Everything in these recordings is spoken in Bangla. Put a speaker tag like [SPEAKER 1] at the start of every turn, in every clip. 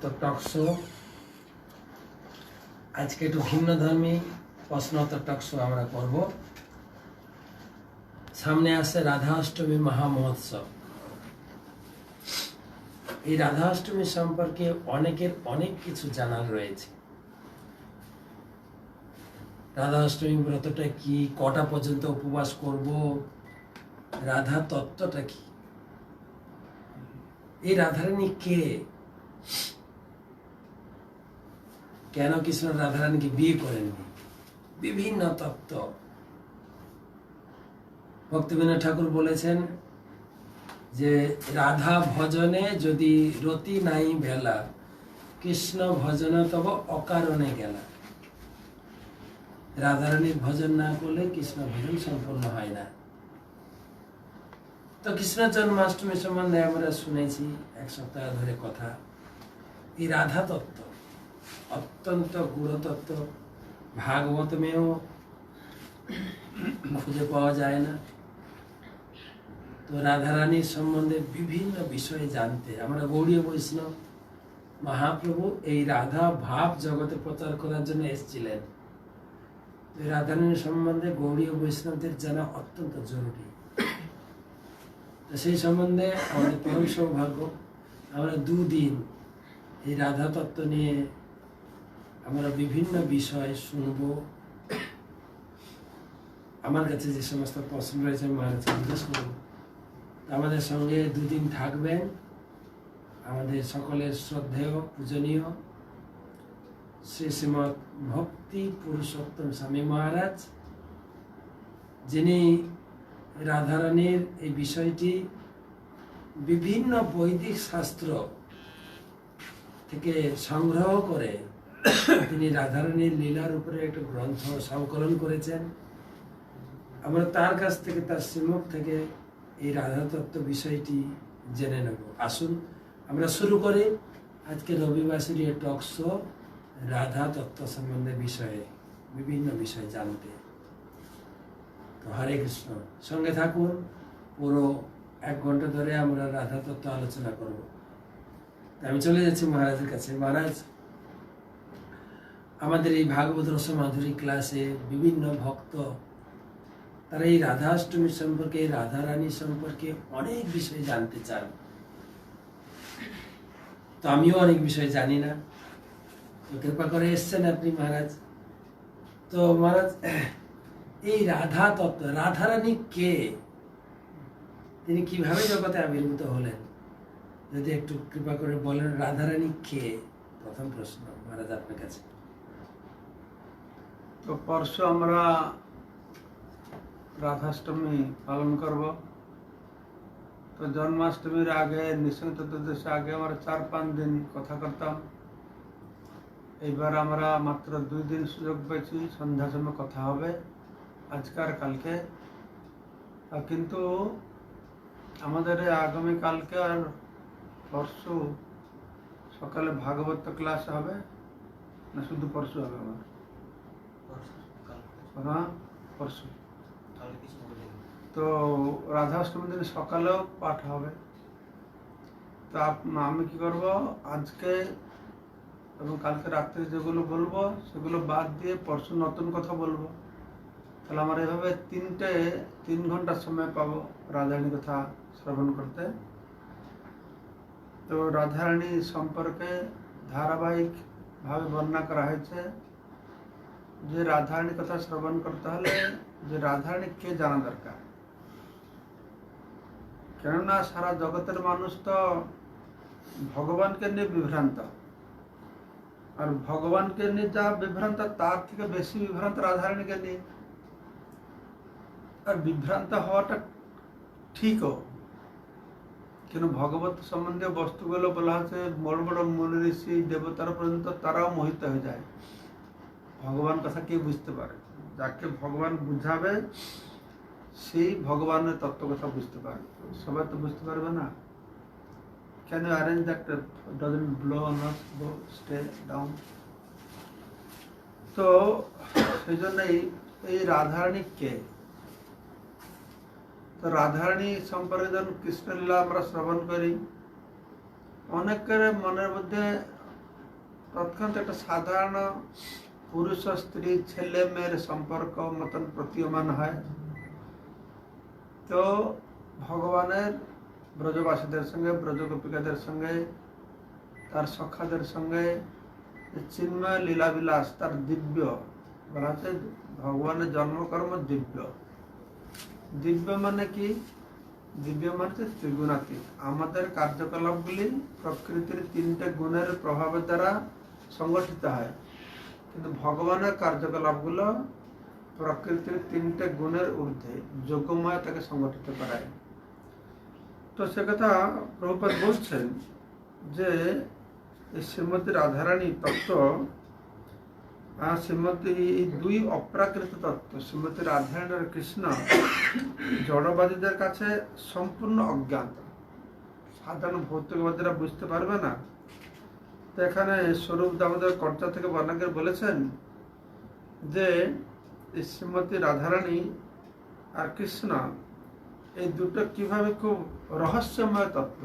[SPEAKER 1] প্রশ্নোত্তর টক শো। আজকে একটু ভিন্ন ধর্মী প্রশ্নোত্তর টক শো আমরা করব। সামনে আসছে রাধা অষ্টমী মহা মহোৎসব। এই রাধা অষ্টমী সম্পর্কে অনেকের অনেক কিছু জানার রয়েছে। রাধা অষ্টমী ব্রতটা কি, কটা পর্যন্ত উপবাস করব, রাধা তত্ত্বটা কি, এই রাধারানী কে, কেন কৃষ্ণ রাধারানীকে বিয়ে করেননি, বিভিন্ন তত্ত্ব। ভক্তিবিনোদ ঠাকুর বলেছেন যে রাধা ভজনে যদি রতি নাই বেলা, কৃষ্ণ ভজন তব অকারণে গেলা। রাধারানীর ভজন না করলে কৃষ্ণ ভজন সম্পূর্ণ হয় না। তো কৃষ্ণ জন্মাষ্টমী সম্বন্ধে আমরা শুনেছি এক সপ্তাহ ধরে কথা। এই রাধা তত্ত্ব অত্যন্ত গূঢ় তত্ত্ব, ভাগবতমেও খুঁজে পাওয়া যায় না। তো রাধারানীর সম্বন্ধে বিভিন্ন বিষয়ে জানতে আমরা গৌড়ীয় বৈষ্ণব মহাপ্রভু এই রাধা ভাব জগতে প্রচার করার জন্য এসেছিলেন। এই রাধারানীর সম্বন্ধে গৌড়ীয় বৈষ্ণবদের জানা অত্যন্ত জরুরি। সেই সম্বন্ধে আমাদের পরম সৌভাগ্য, আমরা দুদিন এই রাধা তত্ত্ব নিয়ে আমরা বিভিন্ন বিষয় শুনব। আমার কাছে যে সমস্ত প্রশ্ন রয়েছে মহারাজকে জিজ্ঞেস করব। আমাদের সঙ্গে দুদিন থাকবেন আমাদের সকলের শ্রদ্ধেয় পূজনীয় শ্রী শ্রীমৎ ভক্তি পুরুষোত্তম স্বামী মহারাজ, যিনি রাধারানীর এই বিষয়টি বিভিন্ন বৈদিক শাস্ত্র থেকে সংগ্রহ করে তিনি রাধারানীর লীলার উপরে একটা গ্রন্থ সংকলন করেছেন। আমরা তার কাছ থেকে, তার শ্রীমুখ থেকে এই রাধা তত্ত্ব বিষয়টি জেনে নেব। আসুন আমরা শুরু করি আজকে রবিবাসরী টক শো রাধা তত্ত্ব সম্বন্ধে বিষয়ে বিভিন্ন বিষয় জানতে। তো হরে কৃষ্ণ, সঙ্গে থাকুন। পুরো 1 ঘন্টা ধরে আমরা রাধা তত্ত্ব আলোচনা করব। আমি চলে যাচ্ছি মহারাজের কাছে। মহারাজ, আমাদের এই ভাগবত রস মাধুরী ক্লাসে বিভিন্ন ভক্ত তারা এই রাধা অষ্টমী সম্পর্কে, রাধা রানী সম্পর্কে অনেক বিষয় জানতে চান। তো আমিও অনেক বিষয় জানি না, তো কৃপা করে এসছেন আপনি মহারাজ। তো মহারাজ, এই রাধা তত্ত্ব, রাধা রানী কে, তিনি কিভাবে জগতে আবির্ভূত হলেন, যদি একটু কৃপা করে বলেন। রাধা রানী কে, প্রথম প্রশ্ন মহারাজ আপনার কাছে।
[SPEAKER 2] তো পরশু আমরা রাধাষ্টমী পালন করব। তো জন্মাষ্টমীর আগে, নৃসিংহ চতুর্দশী আগে আমরা 4-5 দিন কথা করতাম। এইবার আমরা মাত্র 2 দিন সুযোগ পেয়েছি, সন্ধ্যার সময় কথা হবে আজকার কালকে। কিন্তু আমাদের আগামীকালকে আর পরশু সকালে ভাগবত ক্লাস হবে না, শুধু পরশু হবে? আমার পরশু। তো রাধাষ্টমীর দিন সকালেও পাঠ হবে। তো আমি কি করব, আজকে এবং কালকে রাত্রে যেগুলো বলবো সেগুলো বাদ দিয়ে পরশু নতুন কথা বলবো। তাহলে আমার এভাবে 3 ঘন্টার সময় পাবো রাধারানী কথা শ্রবণ করতে। তো রাধারানী সম্পর্কে ধারাবাহিকভাবে বর্ণনা করা হয়েছে যে রাধারানীর কথা শ্রবণ করতে হলে যে রাধারানী কে জানা দরকার। কেননা সারা জগতের মানুষ তো ভগবানকে নিয়ে বিভ্রান্ত, আর ভগবানকে নিয়ে যা বিভ্রান্ত তার থেকে বেশি বিভ্রান্ত রাধারানীকে নিয়ে। আর বিভ্রান্ত হওয়াটা ঠিকও, কিন্তু ভগবত সম্বন্ধীয় বস্তুগুলো বলা হচ্ছে বড় বড় মুনি ঋষি দেবতারা পর্যন্ত তারাও মোহিত হয়ে যায়। ভগবান কথা কে বুঝতে পারে, যাকে ভগবান বুঝাবে সেই ভগবানের তত্ত্ব কথা বুঝতে পারবে। সবাই তো বুঝতে পারবে না। Can you arrange that doesn't blow on us, stay down? তো সেই জন্যই এই রাধারানী কে। তো রাধারানী সম্পর্কে যখন কৃষ্ণলীলা আমরা শ্রবণ করি, অনেকের মনের মধ্যে তৎক্ষণাৎ একটা সাধারণ পুরুষ স্ত্রী ছেলে মেয়ের সম্পর্ক মতন প্রতীয়মান হয়। তো ভগবানের ব্রজবাসীদের সঙ্গে, ব্রজগোপিকাদের সঙ্গে, তার সখাদের সঙ্গে চিন্ময় লীলাবিলাস, তার দিব্য বলা হচ্ছে ভগবানের জন্মকর্ম দিব্য। দিব্য মানে কি? দিব্য মানে হচ্ছে ত্রিগুণাতীত। আমাদের কার্যকলাপগুলি প্রকৃতির তিনটে গুণের প্রভাবের দ্বারা সংগঠিত হয়, কিন্তু ভগবানের কার্যকলাপগুলো প্রকৃতির তিনটে গুণের ঊর্ধ্বে, যোগময় তাকে সংগঠিত করায়। তো সে কথা প্রভুপাদ বলছেন যে শ্রীমতী রাধারানী তত্ত্ব, শ্রীমতী দুই অপ্রাকৃত তত্ত্ব, শ্রীমতী রাধারানী আর কৃষ্ণ জড়বাদীদের কাছে সম্পূর্ণ অজ্ঞাত, সাধারণ ভৌতিকবাদীরা বুঝতে পারবে না। তো এখানে স্বরূপ দামোদর কর্তা থেকে বর্ণাকের বলেছেন যে শ্রীমতী রাধারানী আর কৃষ্ণ এই দুটো কিভাবে খুব রহস্যময় তত্ত্ব,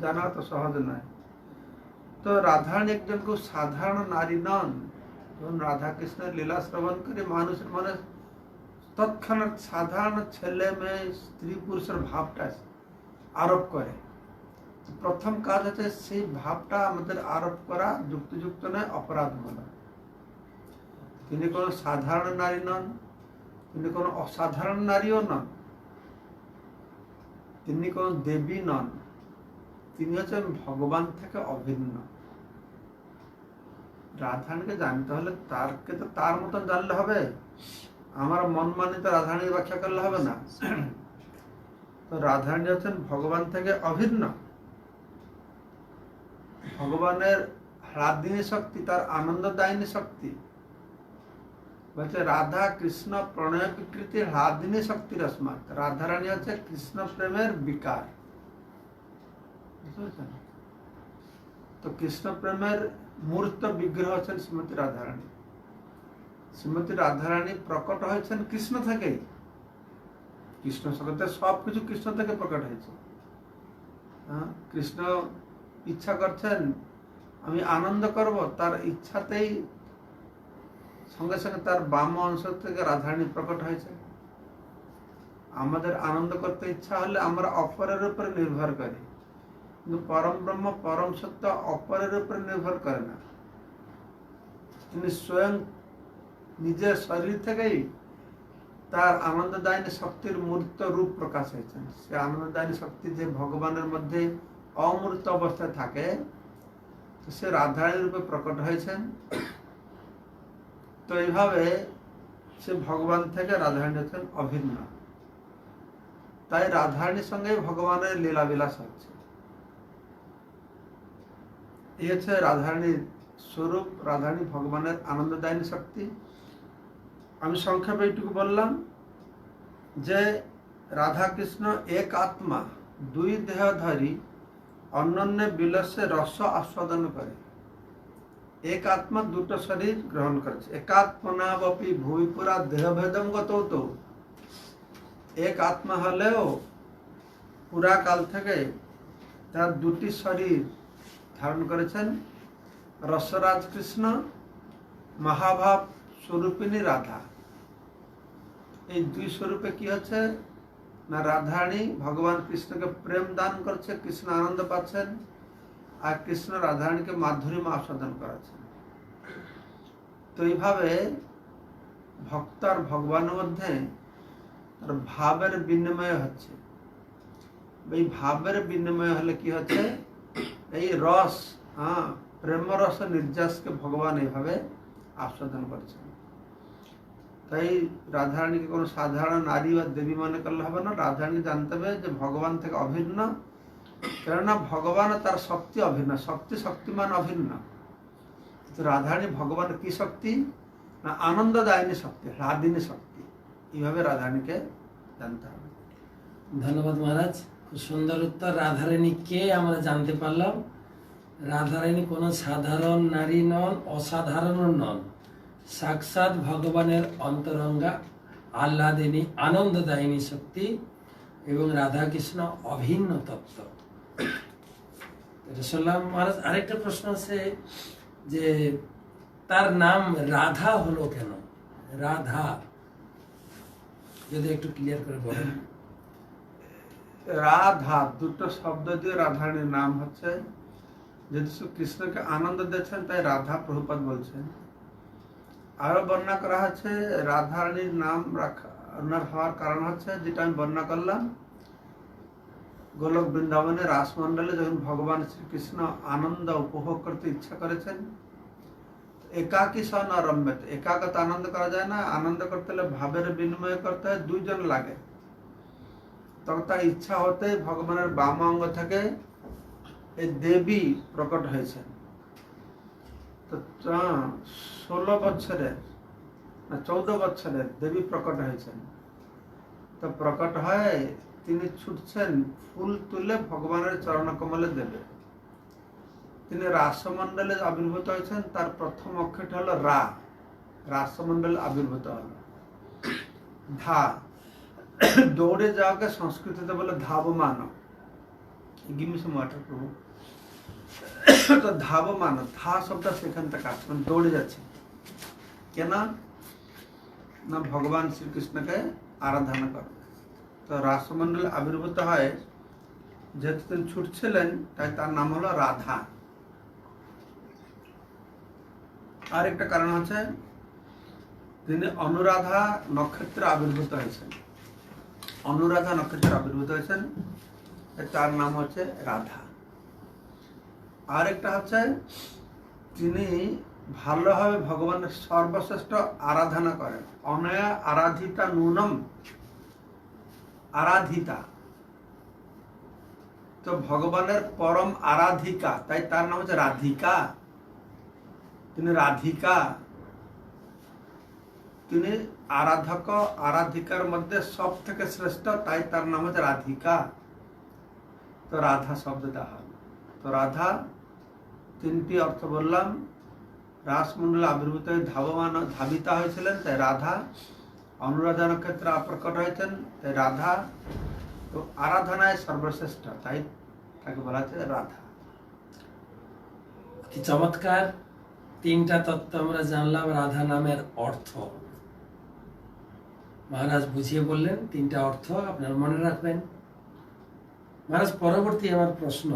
[SPEAKER 2] জানা তো সহজ নয়। তো রাধারানী একজন খুব সাধারণ নারী নন। যখন রাধা কৃষ্ণের লীলা শ্রবণ করে মানুষের মনে তৎক্ষণাৎ সাধারণ ছেলে মেয়ে স্ত্রী পুরুষের ভাবটা আরোপ করে। প্রথম কাজ হচ্ছে সেই ভাবটা আমাদের আরোপ করা যুক্তিযুক্ত নয়, অপরাধমূলক। তিনি কোনো সাধারণ নারী নন, তিনি কোনো অসাধারণ নারীও নন, তিনি কোনো দেবী নন, তিনি হচ্ছেন ভগবান থেকে অভিন্ন। রাধারানীকে জানতে হলে তারকে তো তার মতন জানলে হবে, আমার মন মানিত রাধারানী ব্যাখ্যা করলে হবে না। তো রাধারানী হচ্ছেন ভগবান থেকে অভিন্ন। ভগবানের হ্লাদিনী শক্তি, তার আনন্দদায়িনী শক্তি। বলছে রাধা কৃষ্ণ প্রণয় বিকৃতির হ্লাদিনী শক্তির অস্মাৎ। রাধারানী হচ্ছে কৃষ্ণ প্রেমের বিকার। তো কৃষ্ণ প্রেমের মূর্ত বিগ্রহ হচ্ছেন শ্রীমতী রাধারানী। শ্রীমতী রাধারানী প্রকট হয়েছেন কৃষ্ণ থেকেই। কৃষ্ণ জগতে সবকিছু কৃষ্ণ থেকে প্রকট হয়েছে। কৃষ্ণ ইচ্ছা করছেন আমি আনন্দ করব, তার ইচ্ছাতেই সঙ্গে সঙ্গে তার বাম অংশ থেকে রাধারানী প্রকট হয়েছে। আমাদের আনন্দ করতে ইচ্ছা হলে আমরা অপরের উপরে নির্ভর করি, কিন্তু পরম ব্রহ্ম পরম সত্য অপরের উপরে নির্ভর করে না। তিনি স্বয়ং নিজের শরীর থেকেই তার আনন্দদায়িনী শক্তির মূর্ত রূপ প্রকাশ হয়েছেন। সে আনন্দদায়িনী শক্তি যে ভগবানের মধ্যে অমূর্ত অবস্থায় থাকে, তো সে রাধারানীর রূপে প্রকট হয়েছেন। তো এইভাবে সে ভগবান থেকে রাধারানী হচ্ছেন অভিন্ন। তাই রাধারানীর সঙ্গে ভগবানের লীলাবিলাস হচ্ছে। এই হচ্ছে রাধারানীর স্বরূপ। রাধারানী ভগবানের আনন্দদায়িনী শক্তি। আমি সংক্ষেপে এইটুকু বললাম যে রাধা কৃষ্ণ এক আত্মা, দুই দেহধারী, অনন্য বিলাসে রস আস্বাদন করে। এক আত্মা দুটো শরীর গ্রহণ করেছে। একাত্মনাবপি ভূমিপুরা দেহভেদম গত। এক আত্মা হলেও পুরা কাল থেকে তার দুটি শরীর ধারণ করেছেন। রসরাজ কৃষ্ণ, মহাভাব স্বরূপিণী রাধা। এই দুই স্বরূপে কি হচ্ছে না, রাধারানী ভগবান কৃষ্ণকে প্রেম দান করছে, কৃষ্ণ আনন্দ পাচ্ছেন, আর কৃষ্ণ রাধারানীকে মাধুরীমা আস্বাদন করাচ্ছেন। তো এইভাবে ভক্ত আর ভগবানের মধ্যে ভাবের বিনিময় হচ্ছে। এই ভাবের বিনিময় হলে কি হচ্ছে, এই রস, প্রেম রস নির্যাসকে ভগবান এইভাবে আস্বাদন করছেন। তাই রাধারানীকে কোনো সাধারণ নারী বা দেবী মনে করলে হবে না। রাধারানীকে জানতে হবে যে ভগবান থেকে অভিন্ন, কেননা ভগবান তার শক্তি অভিন্ন, শক্তিমান অভিন্ন। রাধারানী ভগবানের কি শক্তি না, আনন্দদায়িনী শক্তি, হ্লাদিনী শক্তি। এইভাবে রাধারানীকে জানতে হবে।
[SPEAKER 1] ধন্যবাদ মহারাজ, খুব সুন্দর উত্তর। রাধারানী কে আমরা জানতে পারলাম। রাধারানী কোনো সাধারণ নারী নন, অসাধারণ নন, সাক্ষাৎ ভগবানের অন্তরঙ্গা আহ্লাদিনী আনন্দদায়িনী শক্তি এবং রাধাকৃষ্ণ অভিন্ন তত্ত্ব। এটা শুনলাম মহারাজ। আরেকটা প্রশ্ন আছে যে তার নাম রাধা হলো কেন? রাধা যদি একটু ক্লিয়ার করে বলেন।
[SPEAKER 2] রাধা দুটো শব্দ দিয়ে রাধারানীর নাম হচ্ছে। যেহেতু কৃষ্ণকে আনন্দ দিয়েছেন তাই রাধা প্রভুপাদ বলছেন। আরো বর্ণনা করা হচ্ছে রাধারানীর নাম ওনার হওয়ার কারণ হচ্ছে যেটা আমি বর্ণনা করলাম, গোলক বৃন্দাবনে রাসমণ্ডলে যখন ভগবান শ্রীকৃষ্ণ আনন্দ উপভোগ করতে ইচ্ছা করেছেন, একাকী সন রম্যত, একাকত আনন্দ করা যায় না, আনন্দ করতে হলে ভাবের বিনিময় করতে হয়, দুইজন লাগে। তখন তার ইচ্ছা হতে ভগবানের বাম অঙ্গ থেকে এই দেবী প্রকট হয়েছেন। তো 16 বছরের না 14 বছরের দেবী প্রকট হয়েছেন। তো প্রকট হয় তিনি ছুটছেন ফুল তুলে ভগবানের চরণ কমলে দেবে। তিনি রাসমণ্ডলে আবির্ভূত হয়েছেন। তার প্রথম অক্ষরটা হলো রা, রাসমণ্ডলে আবির্ভূত হল। ধা, দৌড়ে যাওয়াকে সংস্কৃতিতে বলে ধাবমান। গিভ মি সাম ওয়াটার প্রভু। তো ধাবমান, ধা শব্দ সেখান থেকে আসছে, মানে দৌড়ে যাচ্ছে। কেন না ভগবান শ্রীকৃষ্ণকে আরাধনা করে। তো রাসমণ্ডলে আবির্ভূত হয়, যেহেতু তিনি ছুটছিলেন তাই তার নাম হলো রাধা। আর একটা কারণ হচ্ছে তিনি অনুরাধা নক্ষত্রে আবির্ভূত হয়েছেন। অনুরাধা নক্ষত্রে আবির্ভূত হয়েছেন, তার নাম হচ্ছে রাধা। আর একটা হচ্ছে তিনি ভালোভাবে ভগবানের সর্বশ্রেষ্ঠ আরাধনা করেন। অনয়া আরাধিতা নূনম, আরাধিতা তো ভগবানের পরম আরাধিকা, তাই তার নাম হচ্ছে রাধিকা। তিনি রাধিকা, তিনি আরাধক আরাধিকার মধ্যে সব থেকে শ্রেষ্ঠ, তাই তার নাম হচ্ছে রাধিকা। তো রাধা শব্দটা হল। তো রাধা তিনটি অর্থ বললাম। রাসমণ্ডলে আবির্ভূত হয়ে ধাবমান ধাবিতা হয়েছিলেন, তাই রাধা। অনুরাধা নক্ষত্রে প্রকট হয়েছেন, তাই রাধা। তো আরাধনায় সর্বশ্রেষ্ঠ, তাই তাকে বলা হচ্ছে রাধা।
[SPEAKER 1] কি চমৎকার! 3টা তত্ত্ব আমরা জানলাম রাধা নামের অর্থ। মহারাজ বুঝিয়ে বললেন 3টা অর্থ, আপনার মনে রাখবেন। মহারাজ, পরবর্তী আমার প্রশ্ন,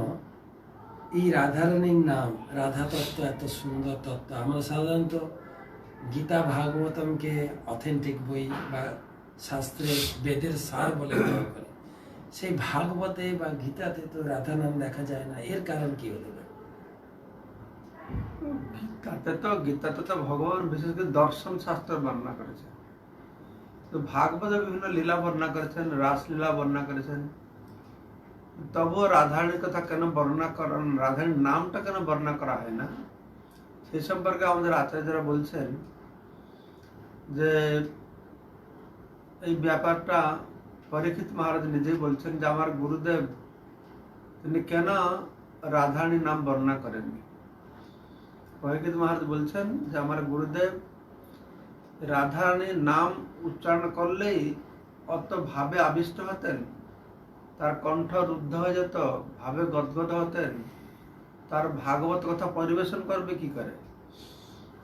[SPEAKER 1] এই রাধারানীর নাম, রাধা তত্ত্ব এত সুন্দর তত্ত্ব, আমরা সাধারণত গীতা ভাগবতমকে অথেন্টিক বই বা শাস্ত্রের বেদের সার বলে গ্রহণ করে। সেই ভাগবতে বা গীতাতে তো রাধা নাম দেখা যায় না, এর কারণ কি হতে পারে?
[SPEAKER 2] গীতাতে তো ভগবান বিশেষ করে দর্শন শাস্ত্র বর্ণনা করেছেন। তো ভাগবতে বিভিন্ন লীলা বর্ণনা করেছেন, রাসলীলা বর্ণনা করেছেন। তবুও রাধারানীর কথা কেন বর্ণনা করেন, রাধারানীর নামটা কেন বর্ণনা করা হয় না, সেই সম্পর্কে আমাদের আচার্যরা বলছেন যে এই ব্যাপারটা পরীক্ষিত মহারাজ নিজেই বলছেন যে আমার গুরুদেব তিনি কেন রাধারানীর নাম বর্ণনা করেননি। পরীক্ষিত মহারাজ বলছেন যে আমার গুরুদেব রাধারানীর নাম উচ্চারণ করলেই অত ভাবে আবিষ্ট হতেন, তার কণ্ঠ রুদ্ধ হয়ে যেত, ভাবে গদগদ হতেন, তার ভাগবত কথা পরিবেশন করবে কি করে।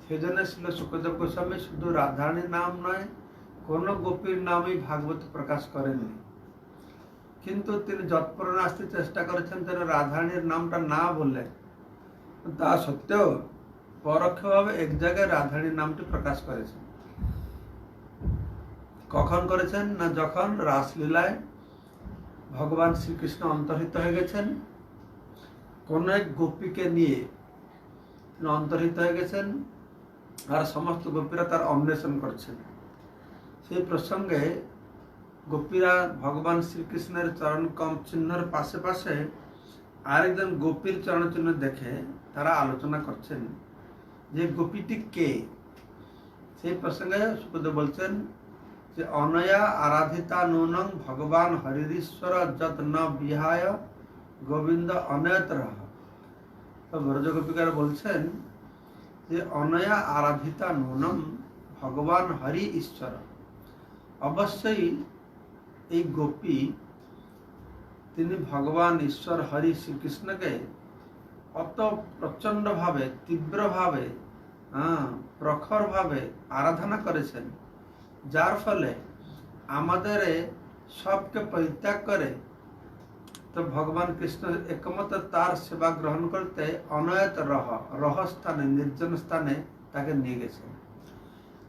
[SPEAKER 2] সেজন্য ছিল শুকদেব গোস্বামী শুধু রাধারানীর নাম নয়, কোন গোপীর নামই ভাগবত প্রকাশ করেননি। কিন্তু তিনি যৎপরণে আসতে চেষ্টা করেছেন যেন রাধারানীর নামটা না বললেন। তা সত্ত্বেও পরোক্ষভাবে এক জায়গায় রাধারানীর নামটি প্রকাশ করেছেন। কখন করেছেন না যখন রাসলীলায় ভগবান শ্রীকৃষ্ণ অন্তর্হিত হয়ে গেছেন, কোন এক গোপীকে নিয়ে তিনি অন্তর্হিত হয়ে গেছেন, আর সমস্ত গোপীরা তার অন্বেষণ করছেন। সেই প্রসঙ্গে গোপীরা ভগবান শ্রীকৃষ্ণের চরণ কম চিহ্নের পাশে পাশে আরেকজন গোপীর চরণ চিহ্ন দেখে তারা আলোচনা করছেন যে গোপীটি কে। সেই প্রসঙ্গে শুকদেব বলছেন যে অনয়া আরাধিতা নূনং ভগবান হরিশ্বর যত ন বিহায় গোবিন্দ অনয়তর। তো ব্রজ গোপিকারা বলছেন যে অনয়া আরাধিতা নূনম ভগবান হরি ঈশ্বর। অবশ্যই এই গোপী তিনি ভগবান ঈশ্বর হরি শ্রীকৃষ্ণকে অত প্রচণ্ডভাবে তীব্রভাবে প্রখরভাবে আরাধনা করেছেন, যার ফলে আমাদের সবকে পরিত্যাগ করে তো ভগবান কৃষ্ণ একমাত্র তার সেবা গ্রহণ করতে অনয়ত রহ স্থানে, নির্জন স্থানে তাকে নিয়ে গেছেন।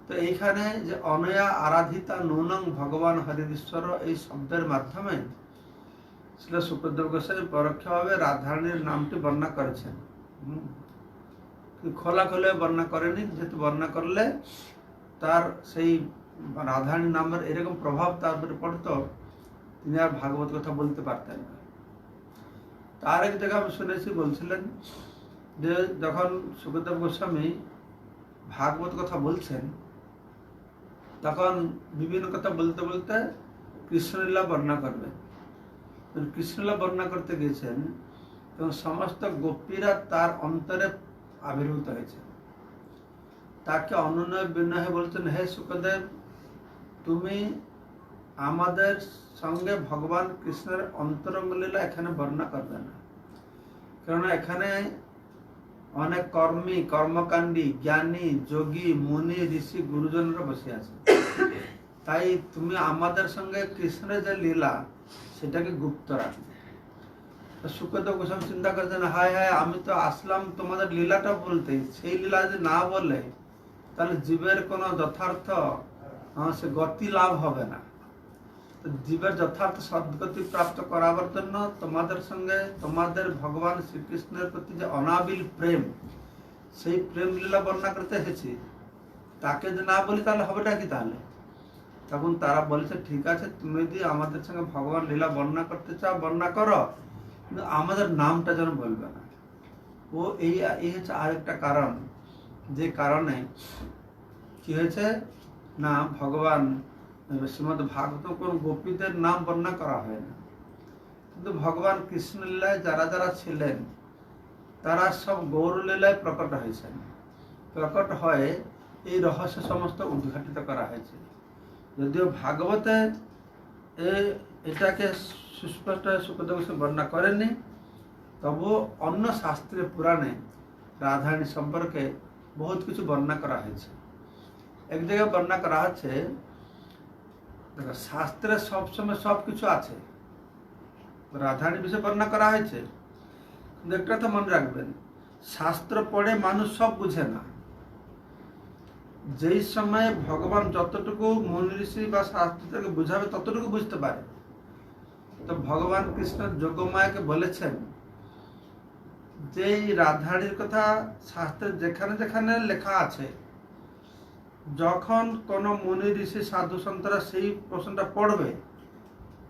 [SPEAKER 2] তো এইখানে যে অনয়া আরাধিতা নূনং ভগবান হরিশ্বর এই শব্দের মাধ্যমে শ্রী শুকদেব গোস্বামী পরোক্ষভাবে রাধারানীর নামটি বর্ণনা করেছেন। খোলাখুলি বর্ণনা করেনি, যেহেতু বর্ণনা করলে তার সেই রাধারানী নামের এরকম প্রভাব তার উপরে পড়তো, তিনি আর ভাগবত কথা বলতে পারতেন না। তার এক জায়গায় আমি শুনেছি, বলছিলেন যে যখন শুকদেব গোস্বামী ভাগবত কথা বলছেন, তখন বিভিন্ন কথা বলতে বলতে কৃষ্ণলীলা বর্ণনা করবেন। কৃষ্ণলীলা বর্ণনা করতে গিয়েছেন এবং সমস্ত গোপীরা তার অন্তরে আবির্ভূত হয়েছে। তাকে অনুনয় বিনয় বলছেন, হে শুকদেব, তুমি আমাদের সঙ্গে ভগবান কৃষ্ণের অন্তরঙ্গ লীলা এখানে বর্ণনা করবে না, কেননা এখানে অনেক কর্মকাণ্ডী, জ্ঞানী, যোগী, মুনি, ঋষি, গুরুজনরা বসে আছে। তাই তুমি আমাদের সঙ্গে কৃষ্ণের যে লীলা সেটাকে গুপ্ত রাখবে। শুকদেব গোস্বামী চিন্তা করছেন, হায় হায়, আমি তো আসলাম তোমাদের লীলাটা বলতে, সেই লীলা যদি না বলে তাহলে জীবের কোনো যথার্থ সে গতি লাভ হবে না। জীবের যথার্থ সদ্গতি প্রাপ্ত করাবার জন্য তোমাদের সঙ্গে তোমাদের ভগবান শ্রীকৃষ্ণের প্রতি যে অনাবিল প্রেম, সেই প্রেম লীলা বর্ণনা করতে এসেছি, তাকে যদি না বলি তাহলে হবেটা কি? তাহলে তখন তারা বলেছে, ঠিক আছে, তুমি যদি আমাদের সঙ্গে ভগবান লীলা বর্ণনা করতে চাও বর্ণনা করো, কিন্তু আমাদের নামটা যেন বলবে না। ও এই হচ্ছে আরেকটা কারণ, যে কারণে কি হয়েছে না, ভগবান শ্রীমদ ভাগবত কোন গোপীদের নাম বর্ণনা করা হয় না, কিন্তু ভগবান কৃষ্ণ লীলায় যারা যারা ছিলেন তারা সব গৌর লীলায় প্রকট হয়েছেন। প্রকট হয়ে এই রহস্য সমস্ত উদ্ঘাটিত করা হয়েছে। যদিও ভাগবতে এটাকে সুস্পষ্ট শুকদেব গোস্বামী বর্ণনা করেননি, তবুও অন্য শাস্ত্রে পুরাণে রাধারানী সম্পর্কে বহুত কিছু বর্ণনা করা হয়েছে। এক জায়গায় বর্ণনা করা হচ্ছে, দেখো, শাস্ত্রে সবসময় সব কিছু আছে, রাধারানীর বিষয়ে বর্ণনা করা হয়েছে, কিন্তু একটা কথা মনে রাখবেন, শাস্ত্র পড়ে মানুষ সব বুঝে না। যেই সময়ে ভগবান যতটুকু মুনি ঋষি বা শাস্ত্রকে বুঝাবে ততটুকু বুঝতে পারে। তো ভগবান কৃষ্ণ যোগমায়াকে বলেছেন যে রাধারানীর কথা শাস্ত্রে যেখানে যেখানে লেখা আছে, যখন কোন মুনি ঋষি সাধু সন্তরা সেই প্রশ্নটা পড়বে,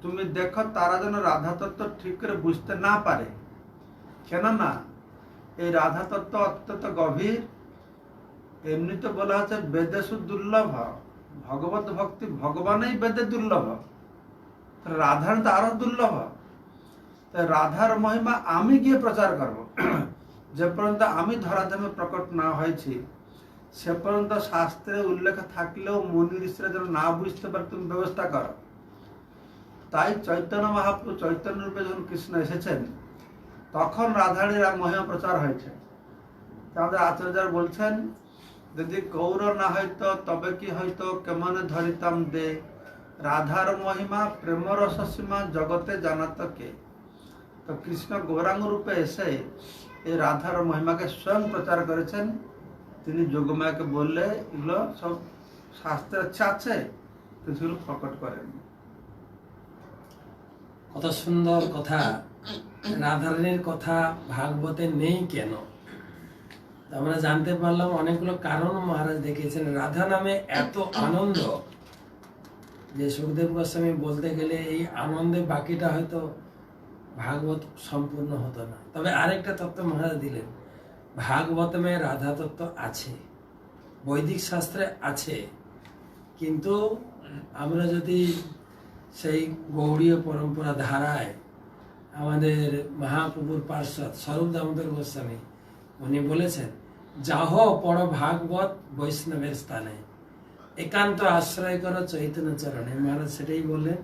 [SPEAKER 2] তুমি দেখো তারা যেন রাধা তত্ত্ব ঠিক করে বুঝতে না পারে। কেননা এই রাধা তত্ত্ব অত্যন্ত গভীর। এমনি তো বলা হচ্ছে বেদেশু দুর্লভ, ভগবত ভক্তি ভগবানই বেদে দুর্লভ, রাধার তো আরো দুর্লভ। রাধার মহিমা আমি গিয়ে প্রচার করব। যে পর্যন্ত আমি ধরাধামে প্রকট না হয়েছি সে পর্যন্ত শাস্ত্রে উল্লেখ থাকলেও মুনি ঋষিরা যেন না বুঝতে পারে, তুমি ব্যবস্থা করো। তাই চৈতন্য মহাপ্রভু চৈতন্য রূপে যখন কৃষ্ণ এসেছেন তখন রাধারানীর মহিমা প্রচার হয়েছে। আমাদের আচার্য বলছেন, যদি গৌর না হইতো তবে কি হইতো, কেমন ধরিতাম দে, রাধার মহিমা প্রেম রস সীমা জগতে জানাত কে। তো কৃষ্ণ গৌরাঙ্গ রূপে এসে এই রাধার মহিমাকে স্বয়ং প্রচার করেছেন। তিনি যোগমায়াকে বললে এগুলো সব শাস্ত্রে আছে, কিন্তু সেগুলো প্রকট করেন।
[SPEAKER 1] কত সুন্দর কথা। রাধারানীর কথা ভাগবতে নেই কেন? আমরা জানতে পারলাম অনেকগুলো কারণ মহারাজ দেখিয়েছেন। রাধা নামে এত আনন্দ যে সুখদেব গোস্বামী বলতে গেলে এই আনন্দে বাকিটা হয়তো ভাগবত সম্পূর্ণ হতো না। তবে আরেকটা তত্ত্ব মহারাজ দিলেন, ভাগবত মে রাধা তত্ত্ব আছে, বৈদিক শাস্ত্রে আছে, কিন্তু আমরা যদি সেই গৌড়ীয় পরম্পরা ধারায় আমাদের মহাপ্রভুর পার্শ্বদ স্বরূপ দামোদর গোস্বামী উনি বলেছেন, যাহ পড় ভাগবত বৈষ্ণবের স্থানে, একান্ত আশ্রয় করো চৈতন্য চরণে। মহারাজ সেটাই বললেন,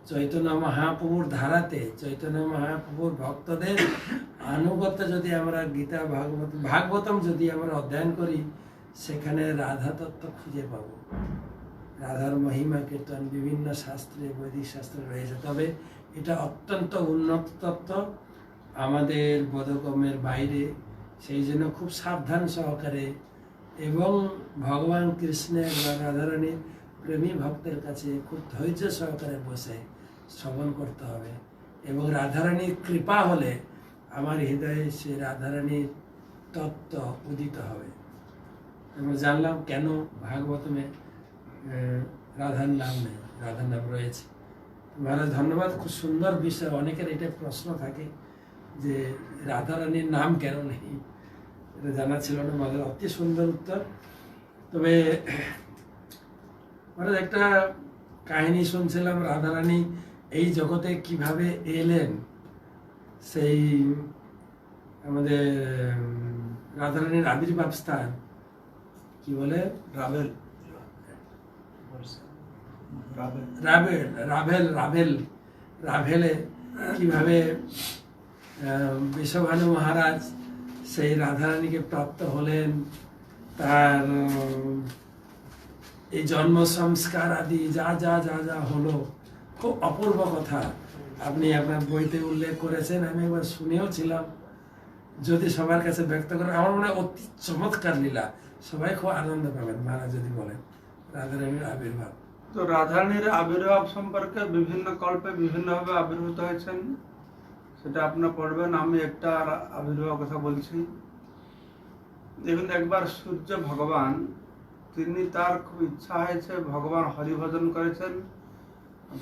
[SPEAKER 1] চৈতন্য মহাপ্রভুর ধারাতে চৈতন্য মহাপ্রভুর ভক্তদের আনুগত্য যদি আমরা গীতা ভাগবতম যদি আমরা অধ্যয়ন করি, সেখানে রাধা তত্ত্ব খুঁজে পাব। রাধার মহিমা কীর্তন বিভিন্ন শাস্ত্রে, বৈদিক শাস্ত্রে রয়েছে। তবে এটা অত্যন্ত উন্নত তত্ত্ব, আমাদের বোধগম্যের বাইরে। সেই জন্য খুব সাবধান সহকারে এবং ভগবান কৃষ্ণের বা রাধারানীর প্রেমী ভক্তের কাছে খুব ধৈর্য সহকারে বসে শ্রবণ করতে হবে। এবং রাধারানীর কৃপা হলে আমার হৃদয়ে সে রাধারানীর তত্ত্ব উদিত হবে। আমরা জানলাম কেন ভাগবতমে রাধার নাম নেই, রাধার নাম রয়েছে। মহারাজ ধন্যবাদ, খুব সুন্দর বিষয়। অনেকের এটা প্রশ্ন থাকে যে রাধারানীর নাম কেন নেই, এটা জানা ছিল না। মহারাজ অতি সুন্দর উত্তর। তবে মহারাজ একটা কাহিনী শুনছিলাম, রাধারানী এই জগতে কিভাবে এলেন। সেই আমাদের রাধারানীর আবির্ভাব স্থান কি বলে,
[SPEAKER 2] রাভেল
[SPEAKER 1] রাভেলে কিভাবে বৃষভানু মহারাজ সেই রাধারানীকে প্রাপ্ত হলেন, তার এই জন্ম সংস্কার আদি যা যা যা যা হলো, খুব অপূর্ব কথা আপনি আপনার বইতে উল্লেখ করেছেন। আমি একবার শুনেও ছিলাম, যদি সবার কাছে ব্যক্ত করেন, আমার মনে হয় অতি চমৎকার লীলা, সবাই খুব আনন্দ পাবেন। মহারাজ যদি বলেন রাধারানীর আবির্ভাব।
[SPEAKER 2] তো রাধারানীর আবির্ভাব সম্পর্কে বিভিন্ন কল্পে বিভিন্নভাবে আবির্ভূত হয়েছেন, সেটা আপনারা পড়বেন। আমি একটা আবির্ভাব কথা বলছি। দেখুন, একবার সূর্য ভগবান, তিনি তার খুব ইচ্ছা হয়েছে, ভগবান হরিভজন করেছেন,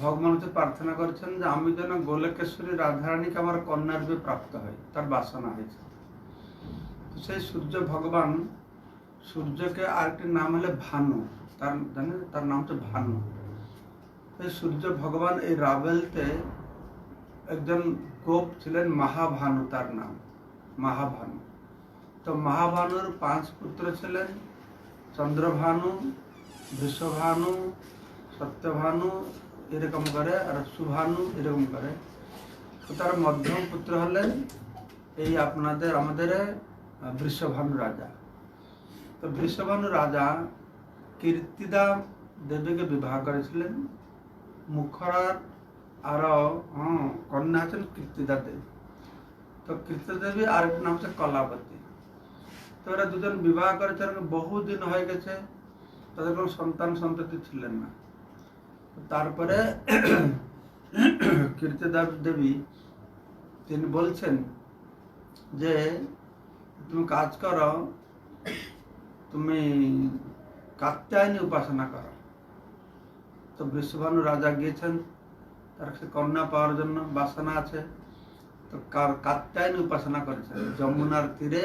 [SPEAKER 2] ভগবান হচ্ছে প্রার্থনা করেছেন যে আমি যেন গোলকেশ্বরী রাধারানীকে আমার কন্যা রূপে প্রাপ্ত হয়, তার বাসনা হয়েছে। সেই সূর্য ভগবান, সূর্যকে আরেকটি নাম হলে ভানু, তার জানেন তার নাম হচ্ছে ভানু। এই সূর্য ভগবান এই রাভেলতে একজন গোপ ছিলেন, মহাভানু তার নাম, মহাভানু। তো মহাভানুর 5 পুত্র ছিলেন, চন্দ্রভানু, বৃষভানু, সত্যভানু এরকম করে, আর সুভানু এরকম করে। তো তার মধ্যম পুত্র হলেন এই আমাদের বৃষভানু রাজা। তো বৃষভানু রাজা কীর্তিদা দেবীকে বিবাহ করেছিলেন। মুখরার আরো কন্যা আছেন কীর্তিদা দেবী। তো কীর্তিদা দেবী আরেকটি নাম হচ্ছে কলাবতী। তো এরা দুজন বিবাহ করেছেন, বহুদিন হয়ে গেছে, তাদের কোনো সন্তান সন্ততি ছিলেন না। তারপরে কীর্তিদা দেবী তিনি বলছেন যে তুমি কাজ করো, তুমি কাত্যায়নী উপাসনা করো। তো বৃষভানু রাজা গিয়েছেন, তার কাছে কন্যা পাওয়ার জন্য বাসনা আছে। তো কাত্যায়নী উপাসনা করেছেন, যমুনার তীরে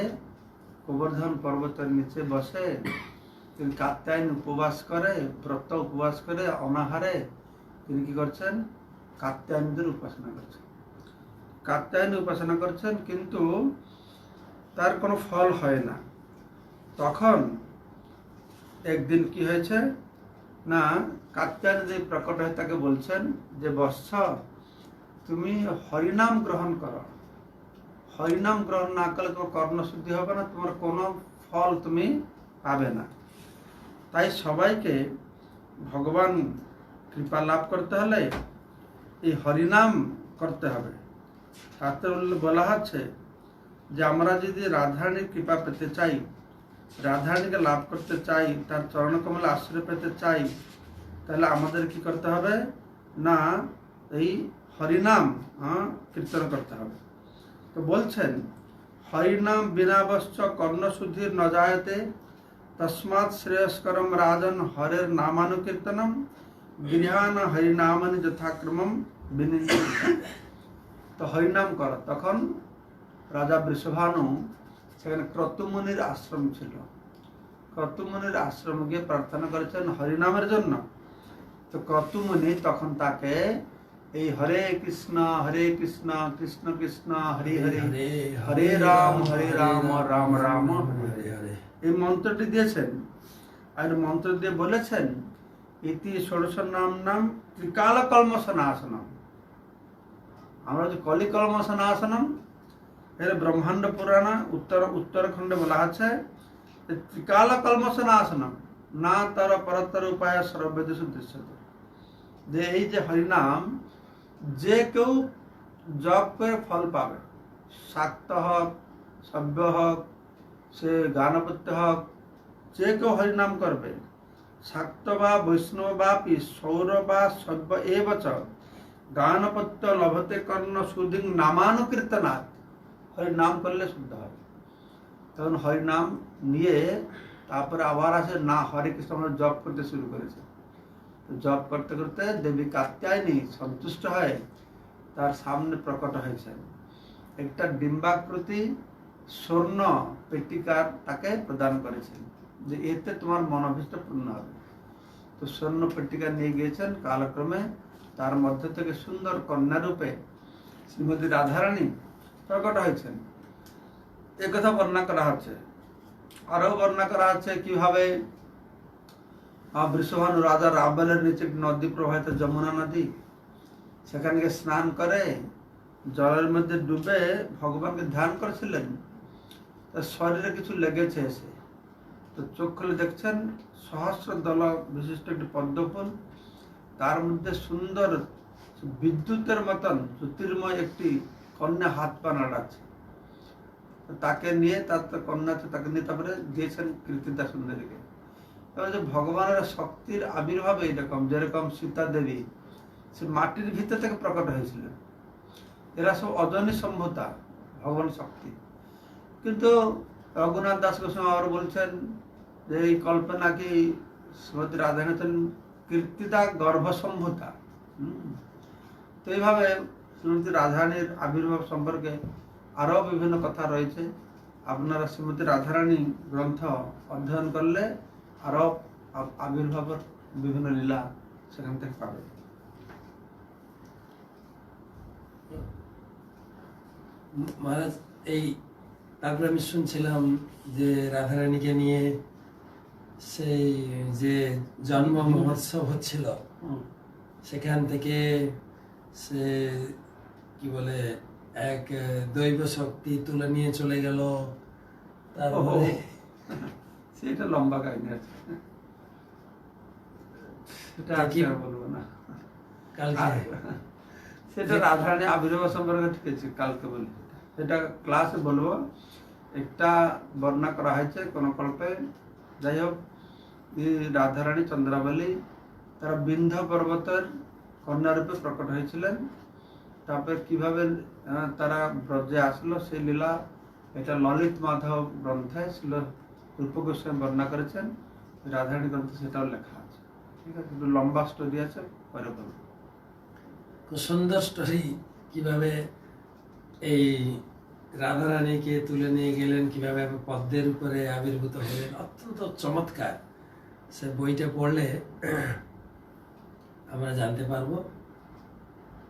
[SPEAKER 2] গোবর্ধন পর্বতের নিচে বসে তিনি কাত্যায়নী উপবাস করে, ব্রত উপবাস করে অনাহারে তিনি কি করছেন, কাত্যায়নীদের উপাসনা করছেন। কাত্যায়নী উপাসনা করছেন, কিন্তু তার কোনো ফল হয় না। তখন একদিন কি হয়েছে না, কাত্যায়নী দেবী প্রকট হয়ে তাকে বলছেন যে বৎস, তুমি হরিনাম গ্রহণ করো। হরিনাম গ্রহণ না করলে তোমার কর্ণশুদ্ধি হবে না, তোমার কোনো ফল তুমি পাবে না। তাই সবাইকে ভগবান কৃপা লাভ করতে হলে এই হরিনাম করতে হবে। তাতে বলা হচ্ছে যে আমরা যদি রাধারানীর কৃপা পেতে চাই, রাধারানীকে লাভ করতে চাই, তার চরণকমলে আশ্রয় পেতে চাই, তাহলে আমাদের কি করতে হবে না, এই হরিনাম কীর্তন করতে হবে। তো বলছেন হরিনাম বিনাবশ্চ কর্ণশুদ্ধির ন জায়তে, তস্মাৎ শ্রেয়স্করম রাজন হরের নামানুকীর্তনম, গৃহান হরিনামানি যথাক্রমম বিনিন্দে। তো হরিনাম কর। তখন রাজা বৃষভানু, সেখানে ক্রতুমুনির আশ্রম ছিল, ক্রতুমুনির আশ্রমে গিয়ে প্রার্থনা করেছেন হরিনামের জন্য। তো ক্রতুমুনি তখন তাকে এই হরে কৃষ্ণ কৃষ্ণ কৃষ্ণ হরে হরে, হরে রাম রাম রাম হরে হরে, এই মন্ত্রটি দিয়েছেন। আর মন্ত্র দিয়ে বলেছেন ইতি ষোড়শ নাম ত্রিকাল কলমসনাসনম। আমরা যে কলি কলমসনাসনম এর ব্রহ্মাণ্ড পুরাণ উত্তরখণ্ডে বলা আছে ত্রিকাল কলমসনাসনম না তার পরতর উপায় সর্ববেদেশু দৃশ্যতে। যে এই যে হরিনাম যে কেউ জপ করে ফল পাবে, শাক্ত হোক, সভ্য হোক, সে গানপত্য হোক, যে কেউ হরিনাম করবে, শাক্ত বা বৈষ্ণব বা সৌর বা সভ্য এবচ গানপত্য লভতে কর্ণ সুদিং নামানুকীর্তনাথ। হরিনাম করলে শুদ্ধ হবে। তখন হরিনাম নিয়ে তারপরে আবার আসে না হরে কৃষ্ণ আমরা জপ করতে শুরু করেছে। জপ করতে করতে দেবী কাত্যায়নী সন্তুষ্ট হয়ে তার সামনে প্রকট হয়েছেন। একটা ডিম্বাকৃতি স্বর্ণ পেটিকার তাকে প্রদান করেছেন যে এতে তোমার মনোভীষ্ট পূর্ণ হবে। তো স্বর্ণ পেটিকা নিয়ে গিয়েছেন। কালক্রমে তার মধ্যে থেকে সুন্দর কন্যা রূপে শ্রীমতী রাধারানী প্রকট হয়েছেন। একথা বর্ণনা করা হচ্ছে। আরো বর্ণনা করা হচ্ছে কিভাবে বৃষভানু রাজা রাবণের নিচে নদী প্রবাহিত যমুনা নদী, সেখানে গিয়ে স্নান করে জলের মধ্যে ডুবে ভগবানকে ধ্যান করেছিলেন। তার শরীরে কিছু লেগেছে এসে, তো চোখ খুলে দেখছেন সহস্র দল বিশিষ্ট একটি পদ্মফুল, তার মধ্যে সুন্দর বিদ্যুতের মতন জ্যোতির্ময় একটি কন্যা হাত পা নাড়াচ্ছে। তাকে নিয়ে তার কন্যা তাকে নিয়ে তারপরে দিয়েছেন কীর্তিদা সুন্দরীকে। তবে যে ভগবানের শক্তির আবির্ভাব এইরকম, যেরকম সীতা দেবী সে মাটির ভিতর থেকে প্রকট হয়েছিলেন। এরা সব অজনী সম্ভূতা ভগবান শক্তি। কিন্তু রঘুনাথ দাস গোস্বামী আবার বলছেন যে এই কল্পনা কি শ্রীমতী রাধারানী হচ্ছেন কীর্তিদা গর্ভসম্ভূতা। তো এইভাবে শ্রীমতী রাধারানীর আবির্ভাব সম্পর্কে আরো বিভিন্ন কথা রয়েছে। আপনারা শ্রীমতী রাধারানী গ্রন্থ অধ্যয়ন করলে আরো আবির্ভাবের বিভিন্ন লীলা সেখান থেকে পাবে।
[SPEAKER 1] মহারাজ, এই তারপরে আমি শুনছিলাম যে রাধারানীকে নিয়ে সেই যে জন্ম মহোৎসব হচ্ছিল, সেখান থেকে সে কি বলে এক দৈব শক্তি তুলে নিয়ে চলে গেল। তারপরে
[SPEAKER 2] সেটা লম্বা কাহিনী আছে, সেটা কি বলবো না
[SPEAKER 1] কালকে।
[SPEAKER 2] সেটা রাধারানী আবির্ভাব সম্পর্কে ঠিক আছে, কালকে বলি, সেটা ক্লাসে বলবো। একটা বর্ণনা করা হয়েছে কোন কল্পে। যাই হোক, রাধারানী চন্দ্রাবলী তারা বিন্ধ্য পর্বতের কন্যা রূপে প্রকট হয়েছিলেন। তারপরে কিভাবে তারা ব্রজে আসলো সেই লীলা এটা ললিত মাধব গ্রন্থে ছিল রূপ গোস্বামী বর্ণনা করেছেন। রাধারানী গ্রন্থে সেটাও লেখা আছে। ঠিক আছে, একটু লম্বা স্টোরি আছে, পরে বলবো।
[SPEAKER 1] খুব সুন্দর স্টোরি, কিভাবে এই রাধারানীকে তুলে নিয়ে গেলেন, কিভাবে পদ্মের উপরে আবির্ভূত হলেন, অত্যন্ত চমৎকার। সে বইটা পড়লে আমরা জানতে পারবো।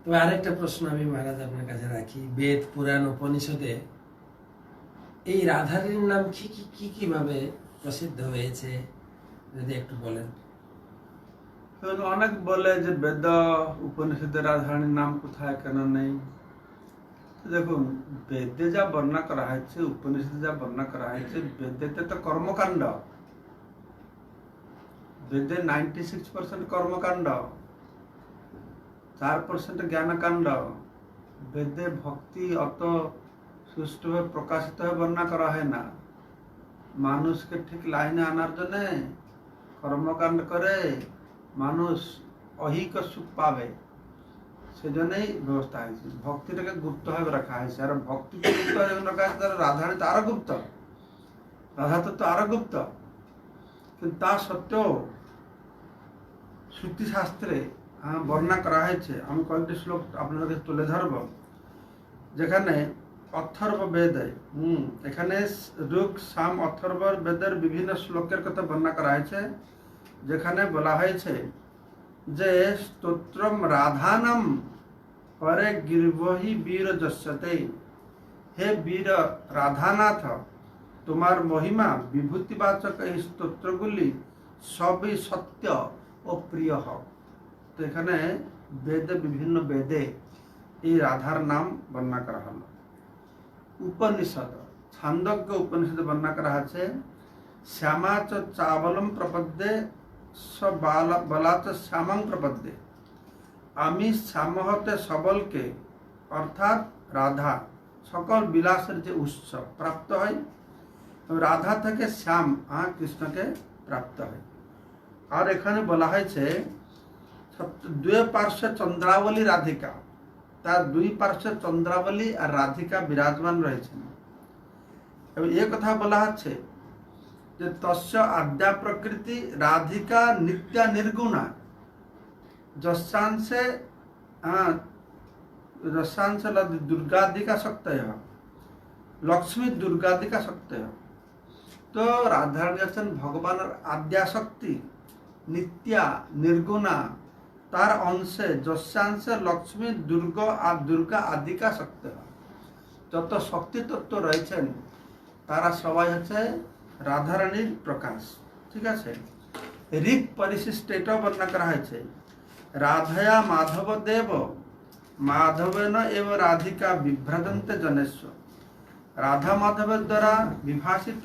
[SPEAKER 1] তবে আরেকটা প্রশ্ন আমি মহারাজ আপনার কাছে রাখি। বেদ, পুরাণ, উপনিষদে এই রাধারানীর নাম কিভাবে প্রসিদ্ধ হয়েছে যদি একটু বলেন।
[SPEAKER 2] অনেক বলে যে বেদ উপনিষদে রাধারানীর নাম কোথায় কেন নেই। দেখুন, বেদে যা বর্ণনা করা হয়েছে, উপনিষদে যা বর্ণনা করা হয়েছে, বেদেতে তো কর্মকাণ্ড, বেদে 96% কর্মকাণ্ড, 4% জ্ঞানকাণ্ড। বেদে ভক্তি অত সুষ্ঠুভাবে প্রকাশিত হয়ে বর্ণনা করা হয় না। মানুষকে ঠিক লাইনে আনার জন্য কর্মকাণ্ড করে মানুষ অহিক সুখ পাবে, সেজন্যই ব্যবস্থা হয়েছে। ভক্তিটাকে গুপ্তভাবে রাখা হয়েছে। আর ভক্তিকে গুপ্তভাবে রাখা হয়েছে, তাহলে রাধারানী তো আরো গুপ্ত, রাধা তো আরো গুপ্ত। কিন্তু তা সত্ত্বেও শ্রুতি শাস্ত্রে বর্ণনা করা হয়েছে। আমি কয়েকটি শ্লোক আপনাদেরকে তুলে ধরব। যেখানে অথর্ব বেদে এখানে ঋক, সাম, অথর্ব বেদের বিভিন্ন শ্লোকের কথা বর্ণনা করা হয়েছে, যেখানে বলা হয়েছে যে স্তোত্রম রাধানাম পরে গির্বহি বীর যস্যতে। হে বীর রাধানাথ, তোমার মহিমা বিভূতিবাচক এই স্তোত্রগুলি সবই সত্য ও প্রিয় হও। তো এখানে বেদে, বিভিন্ন বেদে এই রাধার নাম বর্ণনা করা হলো। উপনিষদ, ছান্দজ্ঞ উপনিষদে বর্ণনা করা আছে, শ্যামা চ চাবলম প্রপদ্যে স বলা চ শ্যামং প্রপদ্যে। আমি শ্যাম হতে সবলকে অর্থাৎ রাধা সকল বিলাসের যে উৎস প্রাপ্ত হয়, রাধা থেকে শ্যাম কৃষ্ণকে প্রাপ্ত হয়। আর এখানে বলা হয়েছে দুই পার্শ্বে চন্দ্রাবলী রাধিকা, তার দুই পার্শ্বে চন্দ্রাবলী আর রাধিকা বিরাজমান রয়েছেন। এবং এ কথা বলা হচ্ছে যে তস্য আদ্যা প্রকৃতি রাধিকা নিত্যা নির্গুণা যশাংশে দুর্গাদিকা শক্তয়, লক্ষ্মী দুর্গাদিকা শক্তয়। তো রাধারানী হচ্ছেন ভগবানের আদ্যা শক্তি, নিত্যা নির্গুণা, তার অংশে যশাংশে লক্ষ্মী দুর্গা আদিকা শক্তি। যত শক্তি তত্ত্ব রয়েছেন তারা সবাই হচ্ছে রাধারানীর প্রকাশ। ঠিক আছে। ঋক পরিশিষ্ট এটাও বর্ণনা করা হয়েছে, রাধয়া মাধব দেব মাধবেন এব রাধিকা বিভ্রাজন্তে জনেশ্ব। রাধা মাধবের দ্বারা বিভাষিত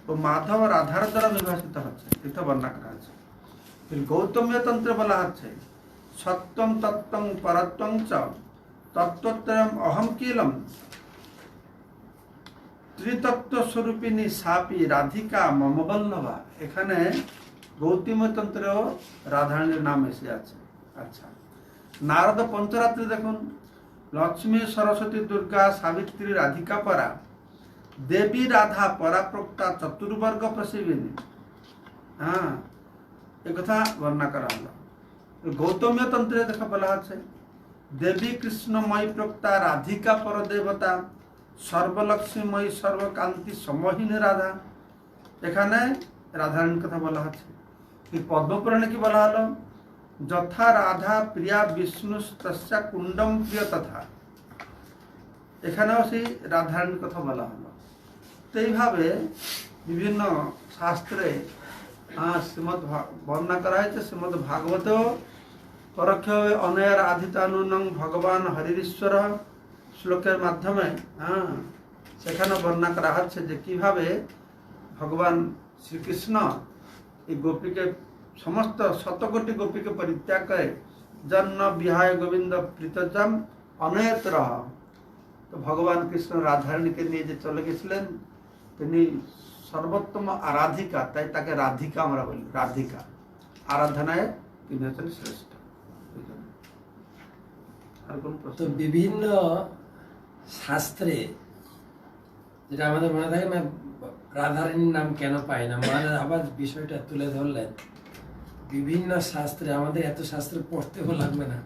[SPEAKER 2] ও মাধব রাধার দ্বারা বিভাষিত হচ্ছে, এটা বর্ণনা করা আছে। গৌতমীয় তন্ত্রে বলা হচ্ছে সত্যম তত্ত্বং পরত্বং চ তত্ত্বত্রয়ম অহম কিলম ত্রিতত্ত্ব স্বরূপিণী সাপি রাধিকা মম বল্লভা। এখানে গৌতমীয় তন্ত্রেও রাধারানীর নাম এসে আছে। আচ্ছা, নারদ পঞ্চরাত্রি দেখুন, লক্ষ্মী সরস্বতী দুর্গা সাবিত্রী রাধিকা পরা দেবী রাধা পরাপ্রক্তা চতুর্বর্গ প্রসিবিনী। একথা বর্ণনা করা হলো। গৌতমীয় তন্ত্রে দেখা বলা আছে দেবী কৃষ্ণময়ী প্রক্তা রাধিকা পরদেবতা সর্বলক্ষ্মীময়ী সর্বকান্তি সমহিনী রাধা। এখানে রাধারানীর কথা বলা হচ্ছে। পদ্মপুরাণে কি বলা হলো, যথা রাধা প্রিয়া বিষ্ণু তস্যা কুণ্ডম প্রিয় তথা। এখানেও সেই রাধারানীর কথা বলা হলো। তো এইভাবে বিভিন্ন শাস্ত্রে শ্রীমদ বর্ণনা করা হয়েছে। শ্রীমদ ভাগবত পরোক্ষ অনয়ার আধিতানুনং ভগবান হরিশ্বর শ্লোকের মাধ্যমে সেখানে বর্ণনা করা হচ্ছে যে কিভাবে ভগবান শ্রীকৃষ্ণ এই গোপীকে, সমস্ত শতকোটি গোপীকে পরিত্যাগ করে জন্ম বিহায় গোবিন্দ প্রীতজম অনয়ত রহ। তো ভগবান কৃষ্ণ রাধারানীকে নিয়ে যে চলে গেছিলেন, তিনি সর্বোত্তম আরাধিকা, তাই তাকে রাধিকা আমরা বলি। রাধিকা আরাধনায় তিনি হচ্ছেন শ্রেষ্ঠ। আর কোন প্রশ্ন?
[SPEAKER 1] তো বিভিন্ন শাস্ত্রে যেটা আমাদের মনে থাকে না, রাধারানীর নাম কেন পায় না, মহারাজ আবার বিষয়টা তুলে ধরলেন। বিভিন্ন শাস্ত্রে, আমাদের এত শাস্ত্র পড়তেও লাগবে না,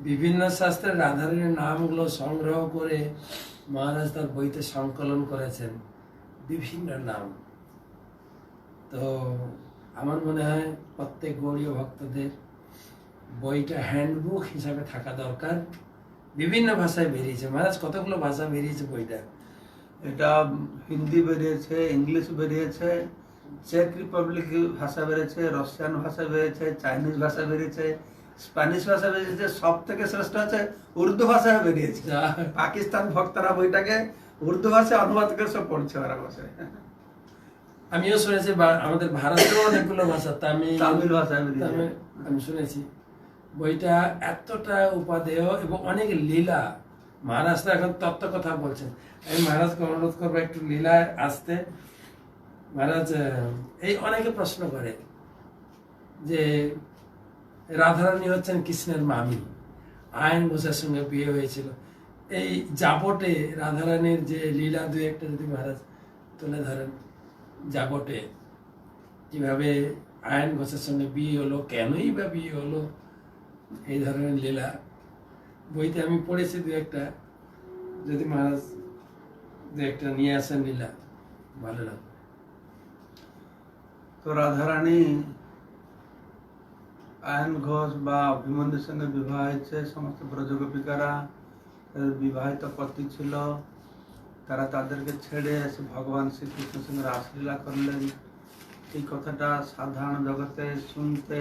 [SPEAKER 1] বিভিন্ন শাস্ত্রে রাধারানীর নামগুলো সংগ্রহ করে মহারাজ তার বইতে সংকলন করেছেন বিভিন্ন নাম। তো আমার মনে হয় প্রত্যেক গৌড়ীয় ভক্তদের বইটা হ্যান্ডবুক হিসাবে থাকা দরকার। বিভিন্ন ভাষায় বেরিয়েছে মহারাজ, কতগুলো ভাষা বেরিয়েছে বইটা।
[SPEAKER 2] এটা হিন্দি বেরিয়েছে, ইংলিশ বেরিয়েছে, চেক রিপাবলিক ভাষা বেরিয়েছে, রাশিয়ান ভাষা বেরিয়েছে, চাইনিজ ভাষা বেরিয়েছে, স্প্যানিশ ভাষা বেরিয়েছে, সব থেকে শ্রেষ্ঠ হচ্ছে উর্দু ভাষায় বেরিয়েছে। পাকিস্তান ভক্তরা বইটাকে উর্দু ভাষায় অনুবাদ করে সব পড়ছে ওরা ভাষায়।
[SPEAKER 1] আমিও শুনেছি আমাদের ভারতের অনেকগুলো ভাষা,
[SPEAKER 2] তামিল ভাষায়
[SPEAKER 1] আমি শুনেছি। বইটা এতটা উপাদেয় এবং অনেক লীলা। মহারাজ তো এখন তত্ত্ব কথা বলছেন, আমি মহারাজকে অনুরোধ করবো একটু লীলায় আসতে। মহারাজ, এই অনেকে প্রশ্ন করে যে রাধারানী হচ্ছেন কৃষ্ণের মামি, আয়ন ঘোষের সঙ্গে বিয়ে হয়েছিল। এই জাবটে রাধারানীর যে লীলা দুই একটা যদি মহারাজ তুলে ধরেন, জাবটে কিভাবে আয়ন ঘোষের সঙ্গে বিয়ে হলো, কেনই বা বিয়ে হলো, এই ধরনের লীলা বইতে আমি পড়েছি দু একটা। যদি মহারাজ দু একটা নিয়ে আসেন লীলা, ভালো লাগবে।
[SPEAKER 2] তো রাধারানী আয়ন ঘোষ বা অভিমন্যুর সঙ্গে বিবাহ হয়েছে। সমস্ত ব্রজগোপিকারা বিবাহিত পতি ছিল, তারা তাদেরকে ছেড়ে এসে ভগবান শ্রীকৃষ্ণের সঙ্গে রাসলীলা করলেন। এই কথাটা সাধারণ জগতে শুনতে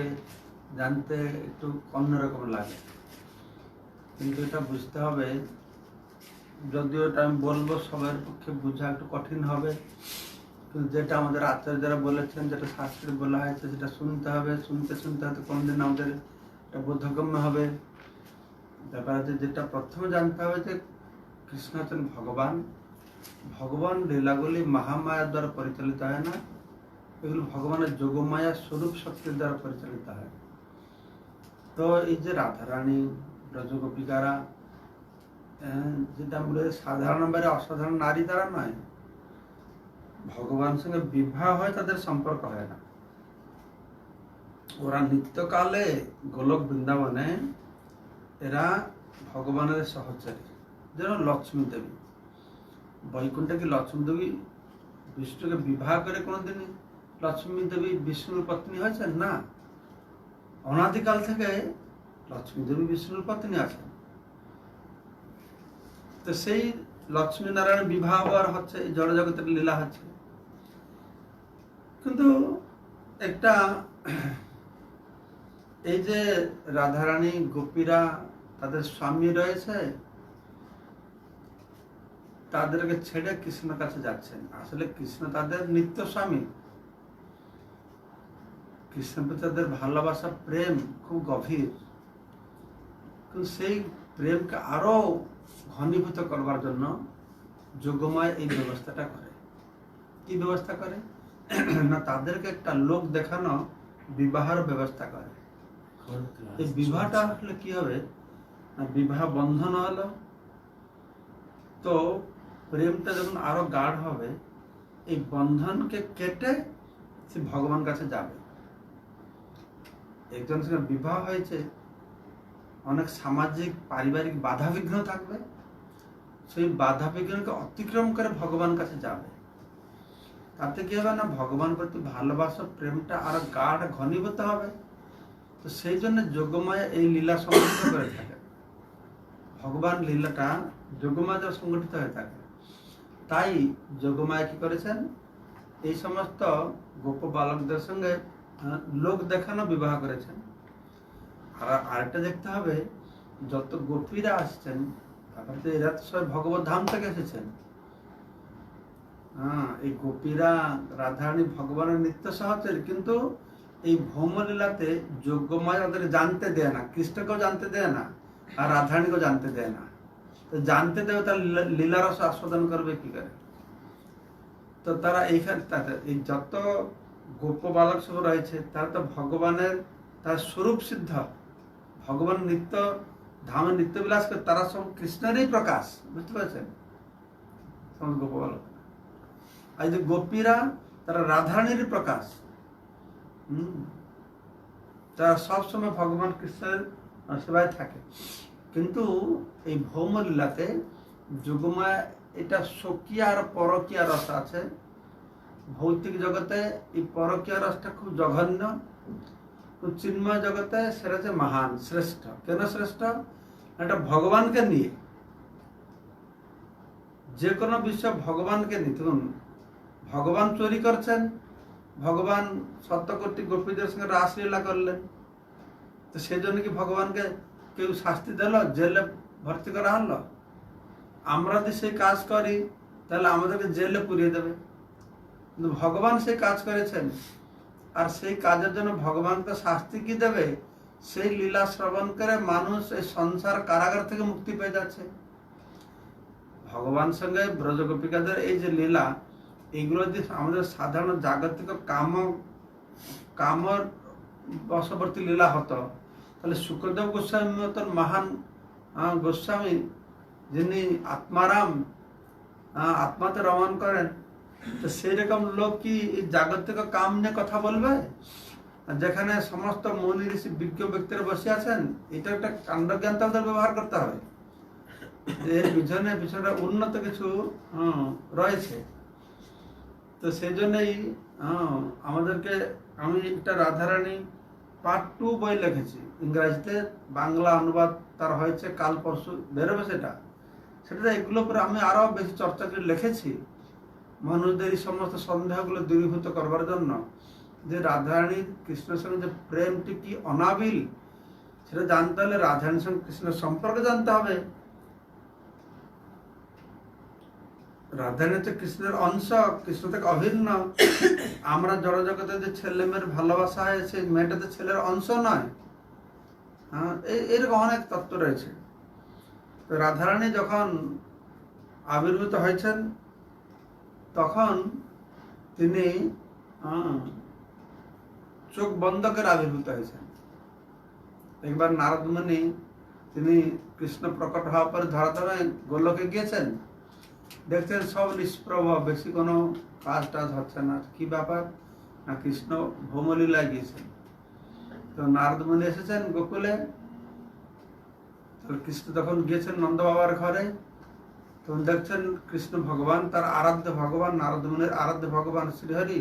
[SPEAKER 2] জানতে একটু অন্যরকম লাগে, কিন্তু এটা বুঝতে হবে। যদিও এটা আমি বলবো সবার পক্ষে বোঝা একটু কঠিন হবে, কিন্তু যেটা আমাদের আচার্যরা বলেছেন, যেটা শাস্ত্রে বলা হয়েছে, সেটা শুনতে হবে। শুনতে শুনতে হয়তো কোনদিন আমাদের এটা বোধগম্য হবে। ব্যাপার আছে, যেটা প্রথমে জানতে হবে যে কৃষ্ণ হচ্ছেন ভগবান। ভগবান লীলাগুলি মহামায়ার দ্বারা পরিচালিত হয় না, এগুলো ভগবানের যোগমায়া স্বরূপ শক্তির দ্বারা পরিচালিত হয়। তো এই যে রাধারানী, ব্রজগোপিকারা, যেটা বলে সাধারণ বাইরে অসাধারণ নারী তারা নয়, ভগবান সঙ্গে বিবাহ হয়, তাদের সম্পর্ক হয় না। ওরা নিত্যকালে গোলক বৃন্দাবনে এরা ভগবানের সহচরী, যেন লক্ষ্মী দেবী। বৈকুণ্ঠে কি লক্ষ্মী দেবী বিষ্ণুকে বিবাহ করে কোনোদিন লক্ষ্মী দেবী বিষ্ণুর পত্নী হয়েছেন? না, অনাদিকাল থেকে লক্ষ্মী দেবী বিষ্ণুর পত্নী আছেন। তো সেই লক্ষ্মী নারায়ণ বিবাহ আর হচ্ছে, এই জড় জগতের লীলা হচ্ছে। কিন্তু একটা এই যে রাধারানী গোপীরা, তাদের স্বামী রয়েছে, তাদেরকে ছেড়ে কৃষ্ণের কাছে যাচ্ছেন। আসলে কৃষ্ণ তাদের নিত্য স্বামী। কৃষ্ণের প্রতি তাদের ভালোবাসা, প্রেম খুব গভীর। কিন্তু সেই প্রেমকে আরো ঘনীভূত করবার জন্য যোগমায় এই ব্যবস্থাটা করে। কি ব্যবস্থা করে না, তাদেরকে একটা লোক দেখানো বিবাহের ব্যবস্থা করে। এই বিবাহটা আসলে কি হবে না, বিবাহ বন্ধন হলো, তো প্রেমটা যখন আরো গাঢ় হবে, এই বন্ধনকে কেটে সে ভগবান কাছে যাবে। একজনের সঙ্গে বিবাহ হয়েছে, অনেক সামাজিক পারিবারিক বাধা বিঘ্ন থাকবে, সেই বাধা বিঘ্নকে অতিক্রম করে ভগবান কাছে যাবে। তাতে কি হবে না, ভগবান প্রতি ভালোবাসা, প্রেমটা আরো গাঢ় ঘনীভূত হবে। তো সেই জন্য যোগমায়া এই লীলা সংগঠিত করে থাকে। ভগবান লীলাটা যোগমায়া সংগঠিত হয়ে থাকে। তাই যোগমায়া কি করেছেন, এই সমস্ত গোপ বালকদের সঙ্গে লোক দেখানো বিবাহ করেছেন। আর আরেকটা দেখতে হবে, যত গোপীরা আসছেন, তারপরে এরা তো সব ভগবত ধাম থেকে এসেছেন। এই গোপীরা রাধারানী ভগবানের নিত্য সহচরী, কিন্তু এই ভৌমলীলাতে যোগ্যময় ওদের জানতে দেয় না, কৃষ্ণকেও জানতে দেয় না, আর রাধারানীকেও জানতে দেয় না। তো জানতে দেবে, তার লীলারস আস্বাদন করবে কি করে? তো তারা এইখানে এই যত গোপ বালক সব রয়েছে, তারা তো ভগবানের, তার স্বরূপ সিদ্ধ, ভগবান নিত্য ধামে নিত্য বিলাস করে, তারা সব কৃষ্ণেরই প্রকাশ। বুঝতে পারছেন? গোপ বালক আর যে গোপীরা, তারা রাধারানীর প্রকাশ। তারা সবসময় ভগবান কৃষ্ণের সেবায় থাকে। কিন্তু এই ভৌম লীলাতে যোগমায়া, এটা স্বকীয় আর পরকীয়া রস আছে। ভৌতিক জগতে এই পরকীয়া রসটা খুব জঘন্য, চিন্ময় জগতে সেটা হচ্ছে মহান, শ্রেষ্ঠ। কেন শ্রেষ্ঠ? এটা ভগবানকে নিয়ে, যে কোনো বিষয় ভগবানকে নিয়ে। দেখুন, ভগবান চুরি করছেন, ভগবান সত্যকোটি গোপীদের সঙ্গে রাসলীলা করলেন, তো সেই জন্য কি ভগবানকে কেউ শাস্তি দিল, জেলে ভর্তি করা হলো? আমরা যদি সেই কাজ করি, তাহলে আমাদেরকে জেলে পুরিয়ে দেবে। কিন্তু ভগবান সেই কাজ করেছেন, আর সেই কাজের জন্য ভগবানকে শাস্তি কি দেবে? সেই লীলা শ্রবণ করে মানুষ এই সংসার কারাগার থেকে মুক্তি পেয়ে যাচ্ছে। ভগবান সঙ্গে ব্রজগোপিকাদের এই যে লীলা, এগুলো যদি আমাদের সাধারণ জাগতিক কামর বশবর্তী লীলা হতো, তাহলে শুকদেব গোস্বামী মতন মহান গোস্বামী, যিনি আত্মারাম, আত্মাতে রমণ করেন, তো সেই রকম লোক কি জাগতিক কাম নিয়ে কথা বলবে? যেখানে সমস্ত মুনি ঋষি বিজ্ঞ ব্যক্তিরা বসে আছেন, এটা একটা কাণ্ডজ্ঞান তাদের ব্যবহার করতে হবে। এর পিছনে উন্নত কিছু রয়েছে। তো সেই জন্যই আমাদেরকে, আমি একটা রাধারানী পার্ট 2 বই লিখেছি ইংরাজিতে, বাংলা অনুবাদ তার হয়েছে, কাল পরশু বেরোবে সেটা এগুলো পরে আমি আরো বেশি চর্চা করে লিখেছি, মানুষদের এই সমস্ত সন্দেহগুলো দূরীভূত করবার জন্য, যে রাধারানীর কৃষ্ণের সঙ্গে যে প্রেমটি কি অনাবিল সেটা জানতে হলে রাধারানীর সঙ্গে কৃষ্ণের সম্পর্কে জানতে হবে। রাধারানী হচ্ছে কৃষ্ণের অংশ, কৃষ্ণ থেকে অভিন্ন। আমরা জড়জগতে যে ছেলে মেয়ের ভালোবাসা হয় সেই মেয়েটা তো ছেলের অংশ নয়। হ্যাঁ, এরকম অনেক তত্ত্ব রয়েছে। তো রাধারানী যখন আবির্ভূত হয়েছেন তখন তিনি চোখ বন্ধ করে আবির্ভূত হয়েছেন। একবার নারদ মুনি তিনি কৃষ্ণ প্রকট হওয়ার পরে ধরাধামে গোলকে গিয়েছেন, দেখছেন সব নিষ্প্রভ, বেশি কোনো কাজ টাজ হচ্ছে না। কি ব্যাপার না, কৃষ্ণ ভৌমলীলায় গিয়েছেন। তো নারদ মুনি এসেছেন গোকুলে। তো কৃষ্ণ তখন গিয়েছেন নন্দ বাবার ঘরে। তখন দেখছেন কৃষ্ণ ভগবান, তার আরাধ্য ভগবান, নারদ মুনির আরাধ্য ভগবান শ্রীহরি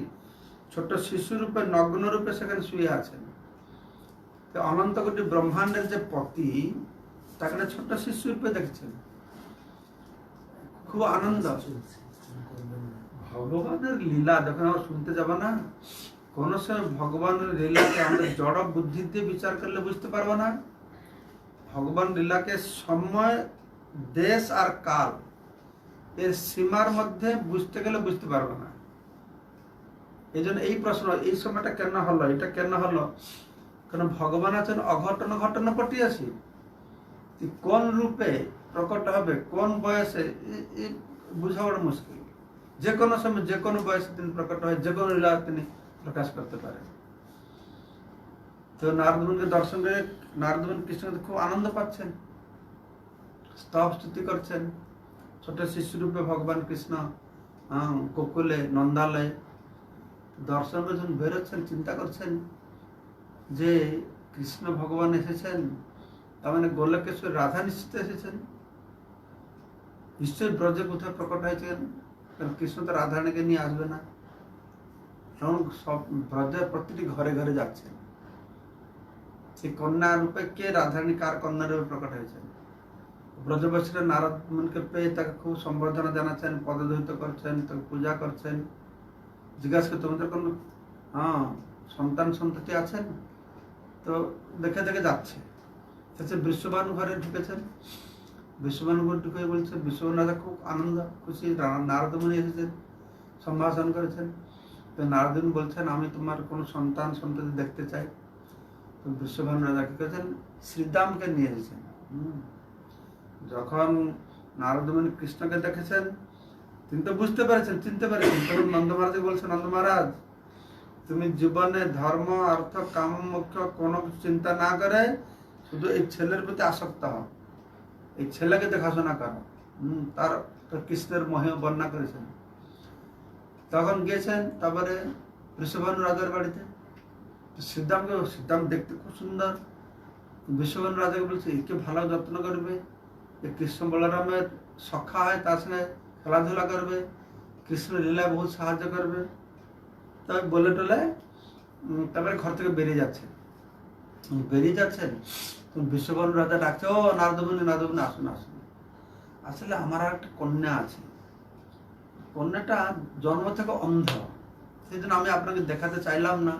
[SPEAKER 2] ছোট্ট শিশু রূপে নগ্ন রূপে সেখানে শুয়ে আছেন। তো অনন্ত কোটি ব্রহ্মাণ্ডের যে পতি তাকে ছোট্ট শিশু রূপে দেখছেন। খুব আনন্দ। ভগবানের লীলা যখন আমরা শুনতে যাব না, কোন সময় ভগবানের লীলাকে আমরা জড় বুদ্ধি দিয়ে বিচার করলে বুঝতে পারবো না। ভগবান লীলাকে সময়, দেশ আর কাল এর সীমার মধ্যে বুঝতে গেলে বুঝতে পারবো না। এই জন্য এই প্রশ্ন, এই সময়টা কেন হলো, এটা কেন হলো, কারণ ভগবান আছেন অঘটন ঘটন পটিয়াছি। কোন রূপে প্রকট হবে, কোন বয়সে, বোঝা বড় মুশকিল। যে কোনো সময় যে কোনো বয়সে তিনি প্রকট হয়, যে কোনো লীলা তিনি প্রকাশ করতে পারেন। তো নারদ মুনিকে দর্শন করে নারদ মুনি কৃষ্ণ খুব আনন্দ পাচ্ছেন, স্তব স্তুতি করছেন। ছোট শিশু রূপে ভগবান কৃষ্ণ গোকুলে নন্দালয়ে দর্শন করে যখন বেরোচ্ছেন, চিন্তা করছেন যে কৃষ্ণ ভগবান এসেছেন, তার মানে গোলকেশ্বর রাধা নিশ্চিত এসেছেন। নিশ্চয়ই ব্রজে কোথায় প্রকট হয়েছেন, কারণ কৃষ্ণ তো রাধারানীকে নিয়ে আসবে না। তখন সব ব্রজের প্রতিটি ঘরে ঘরে যাচ্ছেন। সেই কন্যা রূপে কে রাধারানী, কার কন্যা রূপে প্রকট হয়েছেন। ব্রজবাসীরা নারদ মুনিকে পেয়ে তাকে খুব সম্বর্ধনা জানাচ্ছেন, পদধৌত করছেন, তাকে পূজা করছেন। জিজ্ঞাসা করে তোমাদের কোন সন্তান সন্ততি আছেন? তো দেখে দেখে যাচ্ছে। বিশ্ববানু ঘরে ঢুকেছেন। বিশ্ববানু ঘরে ঢুকে বলছে, বিশ্ববানু রাজা খুব আনন্দ খুশি, নারদ মুনি এসেছেন, সম্ভাষণ করেছেন। তো নারদ মুনি বলছেন, আমি তোমার কোনো সন্তান সন্ততি দেখতে চাই। তো বিশ্ববানু রাজা কি করেছেন, শ্রীদামকে নিয়ে এসেছেন। যখন নারদ মুনি কৃষ্ণকে দেখেছেন, তিনি তো বুঝতে পেরেছেন, চিনতে পেরেছেন। তখন নন্দ মহারাজ বলছেন, নন্দ মহারাজ তুমি জীবনে ধর্ম, অর্থ, কাম, মোক্ষ কোনো চিন্তা না করে শুধু এই ছেলের প্রতি আসক্ত হও, এই ছেলেকে দেখাশোনা করো। তার কৃষ্ণের মহিমা বর্ণনা করেছেন। তখন গিয়েছেন তারপরে বৃষভানু রাজার বাড়িতে। সিদ্ধাম দেখতে খুব সুন্দর। বৃষভানু রাজাকে বলছে, একে ভালো যত্ন করবে, কৃষ্ণ বলরামের সখা হয়, তার সঙ্গে খেলাধুলা করবে, কৃষ্ণ লীলায় বহুত সাহায্য করবে। তবে বলে টলে তারপরে ঘর থেকে বেরিয়ে যাচ্ছেন। বিশ্ববানু রাজা ডাকছে, ও নারদ মুনি, নারদ মুনি আসুন আসুন। আসলে আমার একটা কন্যা আছে, কন্যাটা জন্ম থেকে অন্ধ, সেই জন্য আমি আপনাকে দেখাতে চাইলাম না।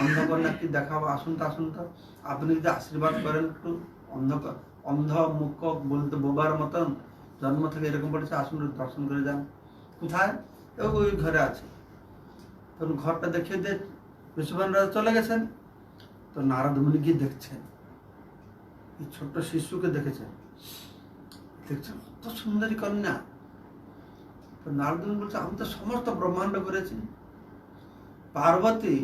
[SPEAKER 2] অন্ধ কন্যা কি দেখাবো, আসুন তো আসুন তো। আপনি যদি আশীর্বাদ করেন একটু, অন্ধ মুখ বলতে বোবার মতন জন্ম থেকে এরকম পড়েছে, আসুন দর্শন করে যান। কোথায়? ওই ঘরে আছে। তখন ঘরটা দেখিয়ে দিয়ে বিশ্ববানু রাজা চলে গেছেন। তো নারদ মুনি গিয়ে দেখছেন, এই ছোট্ট শিশুকে দেখেছেন, কত সুন্দরী কন্যা। তো নারদ মুনি বলছে, আমি তো সমস্ত ব্রহ্মাণ্ড ঘুরেছি, পার্বতী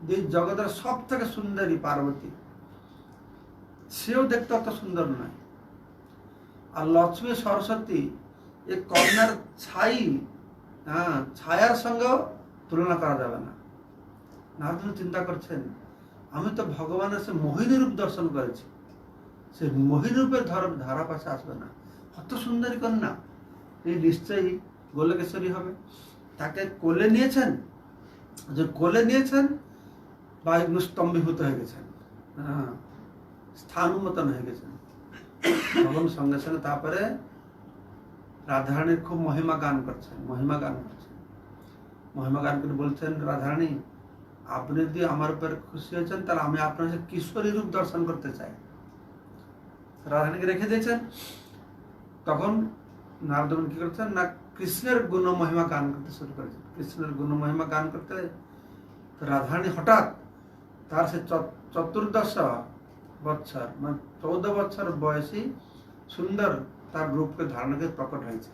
[SPEAKER 2] যে জগতের সব থেকে সুন্দরী পার্বতী, সেও দেখতে অত সুন্দর নয়। আর লক্ষ্মী সরস্বতী এই কন্যার ছায়ার সঙ্গেও তুলনা করা যাবে না। নারদ মুনি চিন্তা করছেন, আমি তো ভগবানের সে মোহিনী রূপ দর্শন করেছি, সে মোহিনী রূপের ধারা পাশে আসবে না। কত সুন্দরী কন্যা, এই নিশ্চয়ই গোলকেশ্বরী হবে। তাকে কোলে নিয়েছেন, যে কোলে নিয়েছেন বা স্তম্ভীভূত হয়ে গেছেন, স্থানুমতন হয়ে গেছেন। তখন সঙ্গে সঙ্গে তারপরে রাধারানীর খুব মহিমা গান করে বলছেন, রাধারানী আপনি যদি আমার উপর খুশি হয়েছেন তাহলে আমি আপনার কাছে কিশোরী রূপ দর্শন করতে চাই। রাধারানীকে রেখে দিয়েছেন। তখন নারদ মুনি কি করছেন না, কৃষ্ণের গুণ মহিমা গান করতে শুরু করেছেন। কৃষ্ণের গুণ মহিমা গান করতে তো রাধারানী হঠাৎ তার সে 14 বৎসর মানে 14 বৎসর বয়সী সুন্দর তার রূপকে ধারণ করে প্রকট হয়েছে।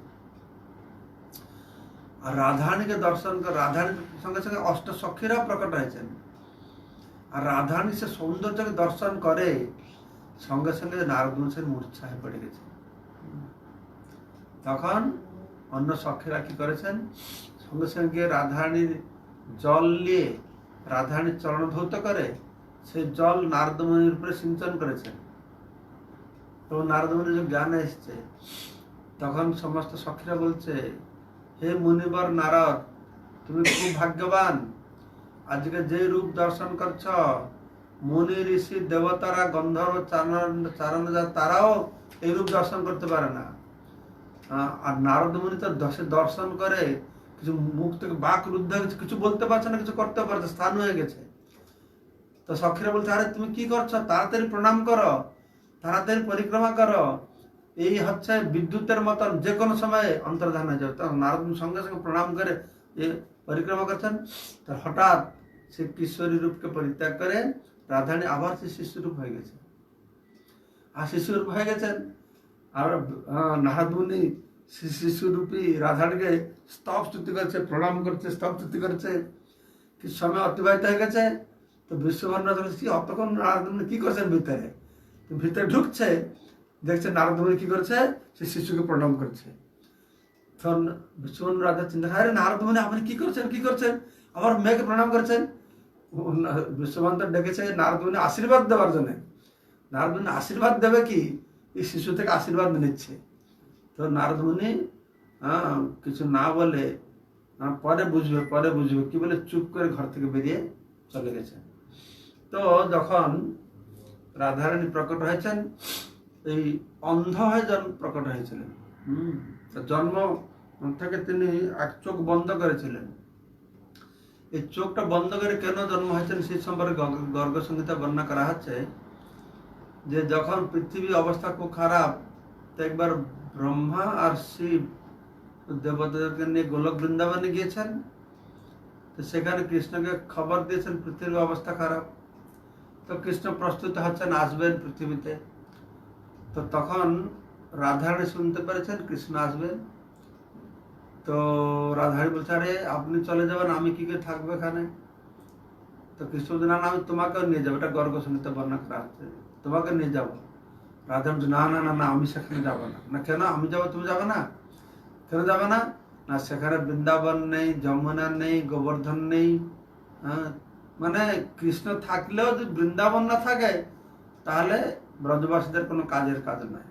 [SPEAKER 2] আর রাধারানীকে দর্শন করে রাধারানীর সঙ্গে সঙ্গে অষ্ট সখীরাও প্রকট হয়েছেন। আর রাধারানী সে সৌন্দর্যকে দর্শন করে সঙ্গে সঙ্গে নারদ মুনির মূর্ছা হয়ে পড়ে গেছে। তখন অন্য সখীরা কি করেছেন, সঙ্গে সঙ্গে রাধারানীর জল নিয়ে রাধারানীর চরণ ধৌত করে সেই জল নারদ মুনির উপরে সিঞ্চন করেছেন। তো নারদ মুনির যে জ্ঞান এসছে, তখন সমস্ত সখীরা বলছে, হে মুনিবর নারদ, তুমি খুব ভাগ্যবান। আজকে যে রূপ দর্শন করছ, মুনি ঋষি দেবতারা গন্ধর্ব চারণ তারাও এই রূপ দর্শন করতে পারে না। আর নারদ মুনি তো দর্শন করে কিছু মুখ থেকে বাক রুদ্ধ হয়ে গেছে, কিছু বলতে পারছে না, কিছু করতে পারছে, স্থান হয়ে গেছে। তো সখীরা বলছে, আরে তুমি কি করছো, তাড়াতাড়ি প্রণাম করো, তাড়াতাড়ি পরিক্রমা করো, এই হচ্ছে বিদ্যুতের মতন যে কোনো সময় অন্তর্ধান হয়ে যাবে। তখন নারদ মুনি সঙ্গে সঙ্গে প্রণাম করে পরিক্রমা করছেন। তার হঠাৎ সে কিশোরী রূপকে পরিত্যাগ করে রাধারানী আবার সে শিশু রূপ হয়ে গেছে। আর শিশু রূপ হয়ে গেছেন। আর নারদ মুনি শিশুরূপী রাধারানীকে স্তব স্তুতি করছে, প্রণাম করছে, স্তব স্তুতি করছে। কিছু সময় অতিবাহিত হয়ে গেছে। তো বিশ্বভানুরাজ অতক্ষণ নারদ মুনি কি করছেন ভিতরে, ভিতরে ঢুকছে, দেখছে নারদ মুনি কি করছে, সে শিশুকে প্রণাম করছে। তখন বিশ্বভানু রাজা চিন্তা, আরে নারদ মুনি আপনি কি করছেন, আবার মেয়েকে প্রণাম করছেন। বিশ্বভানু ডেকেছে নারদ মুনি আশীর্বাদ দেওয়ার জন্য। নারদ মুনি আশীর্বাদ দেবে কি, এই শিশু থেকে আশীর্বাদ নিচ্ছে। তো নারদ মুনি কিছু না বলে, পরে বুঝবে কি বলে চুপ করে ঘর থেকে বেরিয়ে চলে গেছেন। তো যখন রাধারানী প্রকট হয়েছেন, এই অন্ধ হয়ে প্রকট হয়েছিলেন। জন্ম থেকে তিনি এক চোখ বন্ধ করেছিলেন। এই চোখটা বন্ধ করে কেন জন্ম হয়েছেন সেই সম্পর্কে গর্গ সংহিতা বর্ণনা করা হচ্ছে যে যখন পৃথিবীর অবস্থা খুব খারাপ, তো একবার ব্রহ্মা আর শিব দেবতাদেরকে নিয়ে গোলক বৃন্দাবনে গিয়েছেন। তো সেখানে কৃষ্ণকে খবর দিয়েছেন পৃথিবীর অবস্থা খারাপ। তো কৃষ্ণ প্রস্তুত হচ্ছেন, আসবেন পৃথিবীতে। তো তখন রাধারানী শুনতে পেরেছেন কৃষ্ণ আসবেন। তো রাধারানী বলছে, আরে আপনি চলে যাবেন, আমি কি করে থাকবো এখানে। তো কৃষ্ণ বলছে, না আমি তোমাকেও নিয়ে যাবো, এটা গর্গ সংহিতা বর্ণনা করা হচ্ছে, তোমাকে নিয়ে যাবো। রাধা বলছে, না না না না আমি সেখানে যাবো না। না কেন, আমি যাবো তুমি যাবে না, কেন যাবে না? না সেখানে বৃন্দাবন নেই, যমুনা নেই, গোবর্ধন নেই। মানে কৃষ্ণ থাকলেও যদি বৃন্দাবন না থাকে তাহলে ব্রজবাসীদের কোনো কাজের কাজ নাই।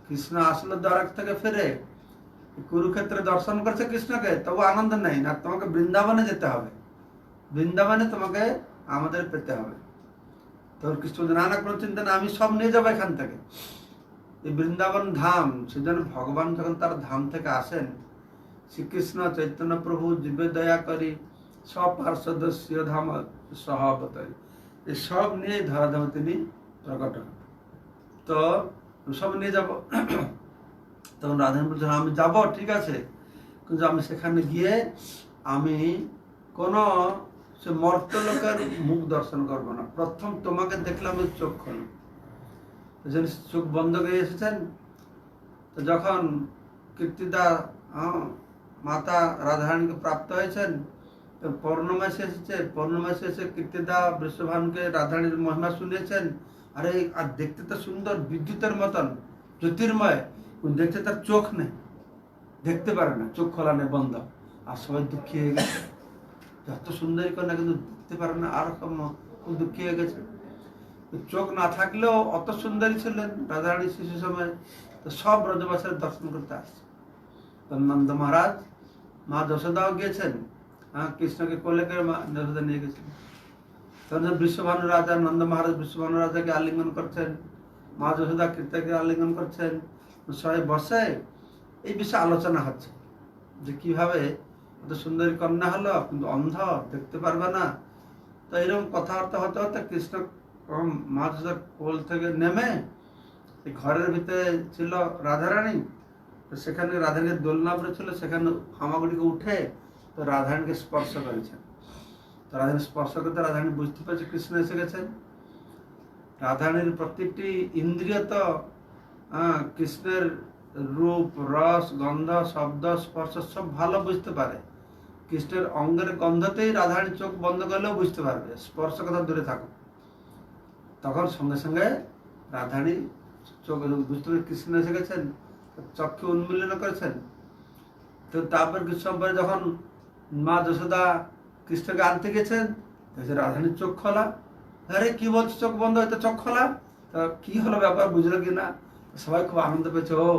[SPEAKER 2] কৃষ্ণ আসলে দ্বারক থেকে ফিরে কুরুক্ষেত্রে দর্শন করছে কৃষ্ণকে, তবু আনন্দ নেই। না, তোমাকে বৃন্দাবনে যেতে হবে, বৃন্দাবনে তোমাকে আমাদের পেতে হবে। তোর কৃষ্ণ নানা কোনো চিন্তা না, আমি সব নিয়ে যাবো এখান থেকে। এই বৃন্দাবন ধাম, সেজন্য ভগবান যখন তার ধাম থেকে আসেন, শ্রীকৃষ্ণ চৈতন্য প্রভু জীবে দয়া করি সব পার্শ্বদ ধাম সহাবতারি, এই সব নিয়ে ধরাধামে তিনি প্রকট হন। তো সব নিয়ে যাব। তখন রাধারানী বলছেন, আমি যাব ঠিক আছে, কিন্তু আমি সেখানে গিয়ে আমি কোনো সে মর্তলোকের মুখ দর্শন করবো না, প্রথম তোমাকে দেখলাম চোখ খোলো। চোখ বন্ধ করে এসেছেন। তো যখন কীর্তিদা মাতা রাধারানীকে প্রাপ্ত হয়েছেন, তো পৌর্ণমাসে এসেছে, পৌর্ণমাসে এসে কীর্তিদা বৃষভানুকে রাধারানীর মহিমা শুনিয়েছেন। আরে আর দেখতে তো সুন্দর, বিদ্যুতের মতন জ্যোতির্ময়, দেখতে তার চোখ নেই, দেখতে পারে না, চোখ খোলা নেই, বন্ধ। আর সবাই দুঃখী হয়ে গেছে, যত সুন্দরী কন্যা কিন্তু দেখতে পারে না, আর খুব দুঃখী হয়ে গেছে। চোখ না থাকলেও অত সুন্দরী ছিলেন রাধারানী শিশু সময়। তো সব ব্রজবাসীর দর্শন করতে আসছে। তো নন্দ মহারাজ, মা যশোদাও গিয়েছেন, কৃষ্ণকে কোলে করে মা যশোদা নিয়ে গেছেন। তখন বিশ্বভানু রাজা, নন্দ মহারাজ বিশ্বভানু রাজাকে আলিঙ্গন করছেন, মা যশোদা কীর্তনকে আলিঙ্গন করছেন। সবাই বসে এই বিষয়ে আলোচনা হচ্ছে যে কিভাবে তো সুন্দরী কন্যা হলো কিন্তু অন্ধ, দেখতে পারবে না। তো এরকম কথাবার্তা হতে হতে কৃষ্ণ মা যশোদার কোল থেকে নেমে এই ঘরের ভিতরে ছিল রাধারানী। তো সেখানে রাধারানীর দোলনা পড়েছিল, সেখানে হামাগুড়িকে উঠে তো রাধারানীকে স্পর্শ করেছেন। তো রাধারানী স্পর্শ করতে রাধারানী বুঝতে পারছে কৃষ্ণ এসে গেছেন। রাধারানীর প্রতিটি ইন্দ্রিয় তো কৃষ্ণের রূপ, রস, গন্ধ, শব্দ, স্পর্শ সব ভালো বুঝতে পারে। কৃষ্ণের অঙ্গের গন্ধতেই রাধারানী চোখ বন্ধ করলেও বুঝতে পারবে, স্পর্শ কথা দূরে থাকো। তখন সঙ্গে সঙ্গে রাধারানী চোখ বুঝতে পারে কৃষ্ণ এসে গেছেন, চক্ষু উন্মীলন করেছেন। তো তারপর কিছু সময় পরে যখন মা যশোদা কৃষ্ণকে আনতে গেছেন, রাধারানীর চোখ খোলা। আরে কি বলছো, চোখ বন্ধ হয়তো চোখ খোলা? তো কি হলো ব্যাপার, বুঝলো কিনা? সবাই খুব আনন্দ পেয়েছে, ও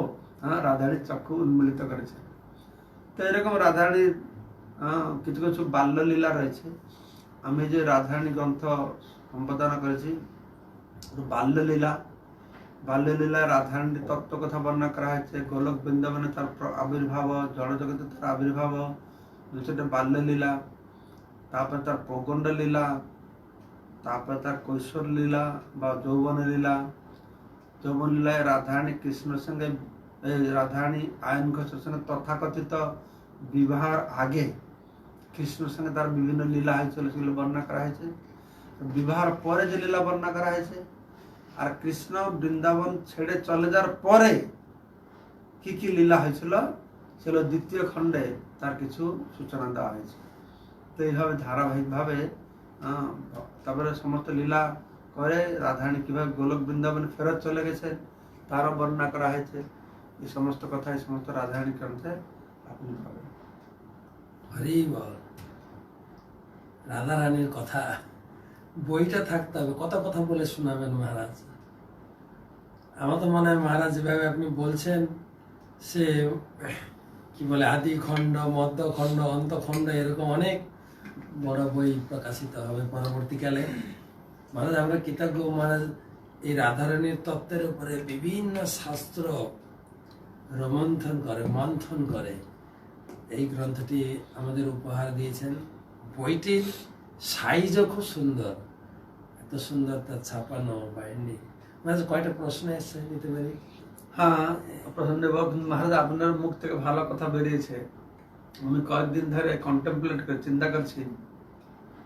[SPEAKER 2] হ্যাঁ রাধারানীর চক্ষু উন্মীলিত করেছে। তো এরকম রাধারানীর কিছু কিছু বাল্যলীলা রয়েছে। আমি যে রাধারানী গ্রন্থ সম্পাদনা করেছি, বাল্যলীলা রাধারানীর তত্ত্ব কথা বর্ণনা করা হয়েছে। গোলক বৃন্দাবনে তার আবির্ভাব, জড়জগতে তার আবির্ভাব, সেটা বাল্যলীলা। তারপরে তার প্রগণ্ড লীলা, তারপরে তার কৈশোর লীলা বা যৌবন লীলা। যৌবন লীলায় রাধারানী কৃষ্ণের সঙ্গে, রাধারানী আয়ন ঘোষের সঙ্গে তথাকথিত বিবাহের আগে কৃষ্ণের সঙ্গে তার বিভিন্ন লীলা হয়েছিল, সেগুলো বর্ণনা করা হয়েছে। বিবাহের পরে যে লীলা বর্ণনা করা হয়েছে, আর কৃষ্ণ বৃন্দাবন ছেড়ে চলে যাওয়ার পরে কি কি লীলা হয়েছিল সেগুলো দ্বিতীয় খণ্ডে তার কিছু সূচনা দেওয়া হয়েছে। তো এইভাবে ধারাবাহিকভাবে তারপরে সমস্ত লীলা করে রাধারানী কিভাবে গোলক বৃন্দাবনে ফেরত চলে গেছেন তারও বর্ণনা করা হয়েছে। এই সমস্ত কথা এই সমস্ত রাধারানী গ্রন্থে আপনি পাবেন।
[SPEAKER 1] হরি বল। রাধারানীর কথা বইটা থাকতে হবে, কত কথা বলে শোনাবেন মহারাজ। আমার তো মনে হয় মহারাজ যেভাবে আপনি বলছেন, সে কি বলে আদি খণ্ড, মধ্যখণ্ড, অন্তখণ্ড, এরকম অনেক বড় বই প্রকাশিত হবে পরবর্তীকালে। মহারাজ আমরা কৃতজ্ঞ মহারাজ, এই রাধারানীর তত্ত্বের উপরে বিভিন্ন শাস্ত্র মন্থন করে এই গ্রন্থটি আমাদের উপহার দিয়েছেন। বইটির সাইজও খুব সুন্দর, এত সুন্দর তার ছাপানো বাইন্ডিং। মহারাজ কয়টা প্রশ্ন এসছে, নিতে পারি?
[SPEAKER 2] হ্যাঁ, প্রশ্ন নেব। মহারাজ আপনার মুখ থেকে ভালো কথা বেরিয়েছে। আমি কয়েকদিন ধরে কন্টেম্পলেট করে চিন্তা করছি,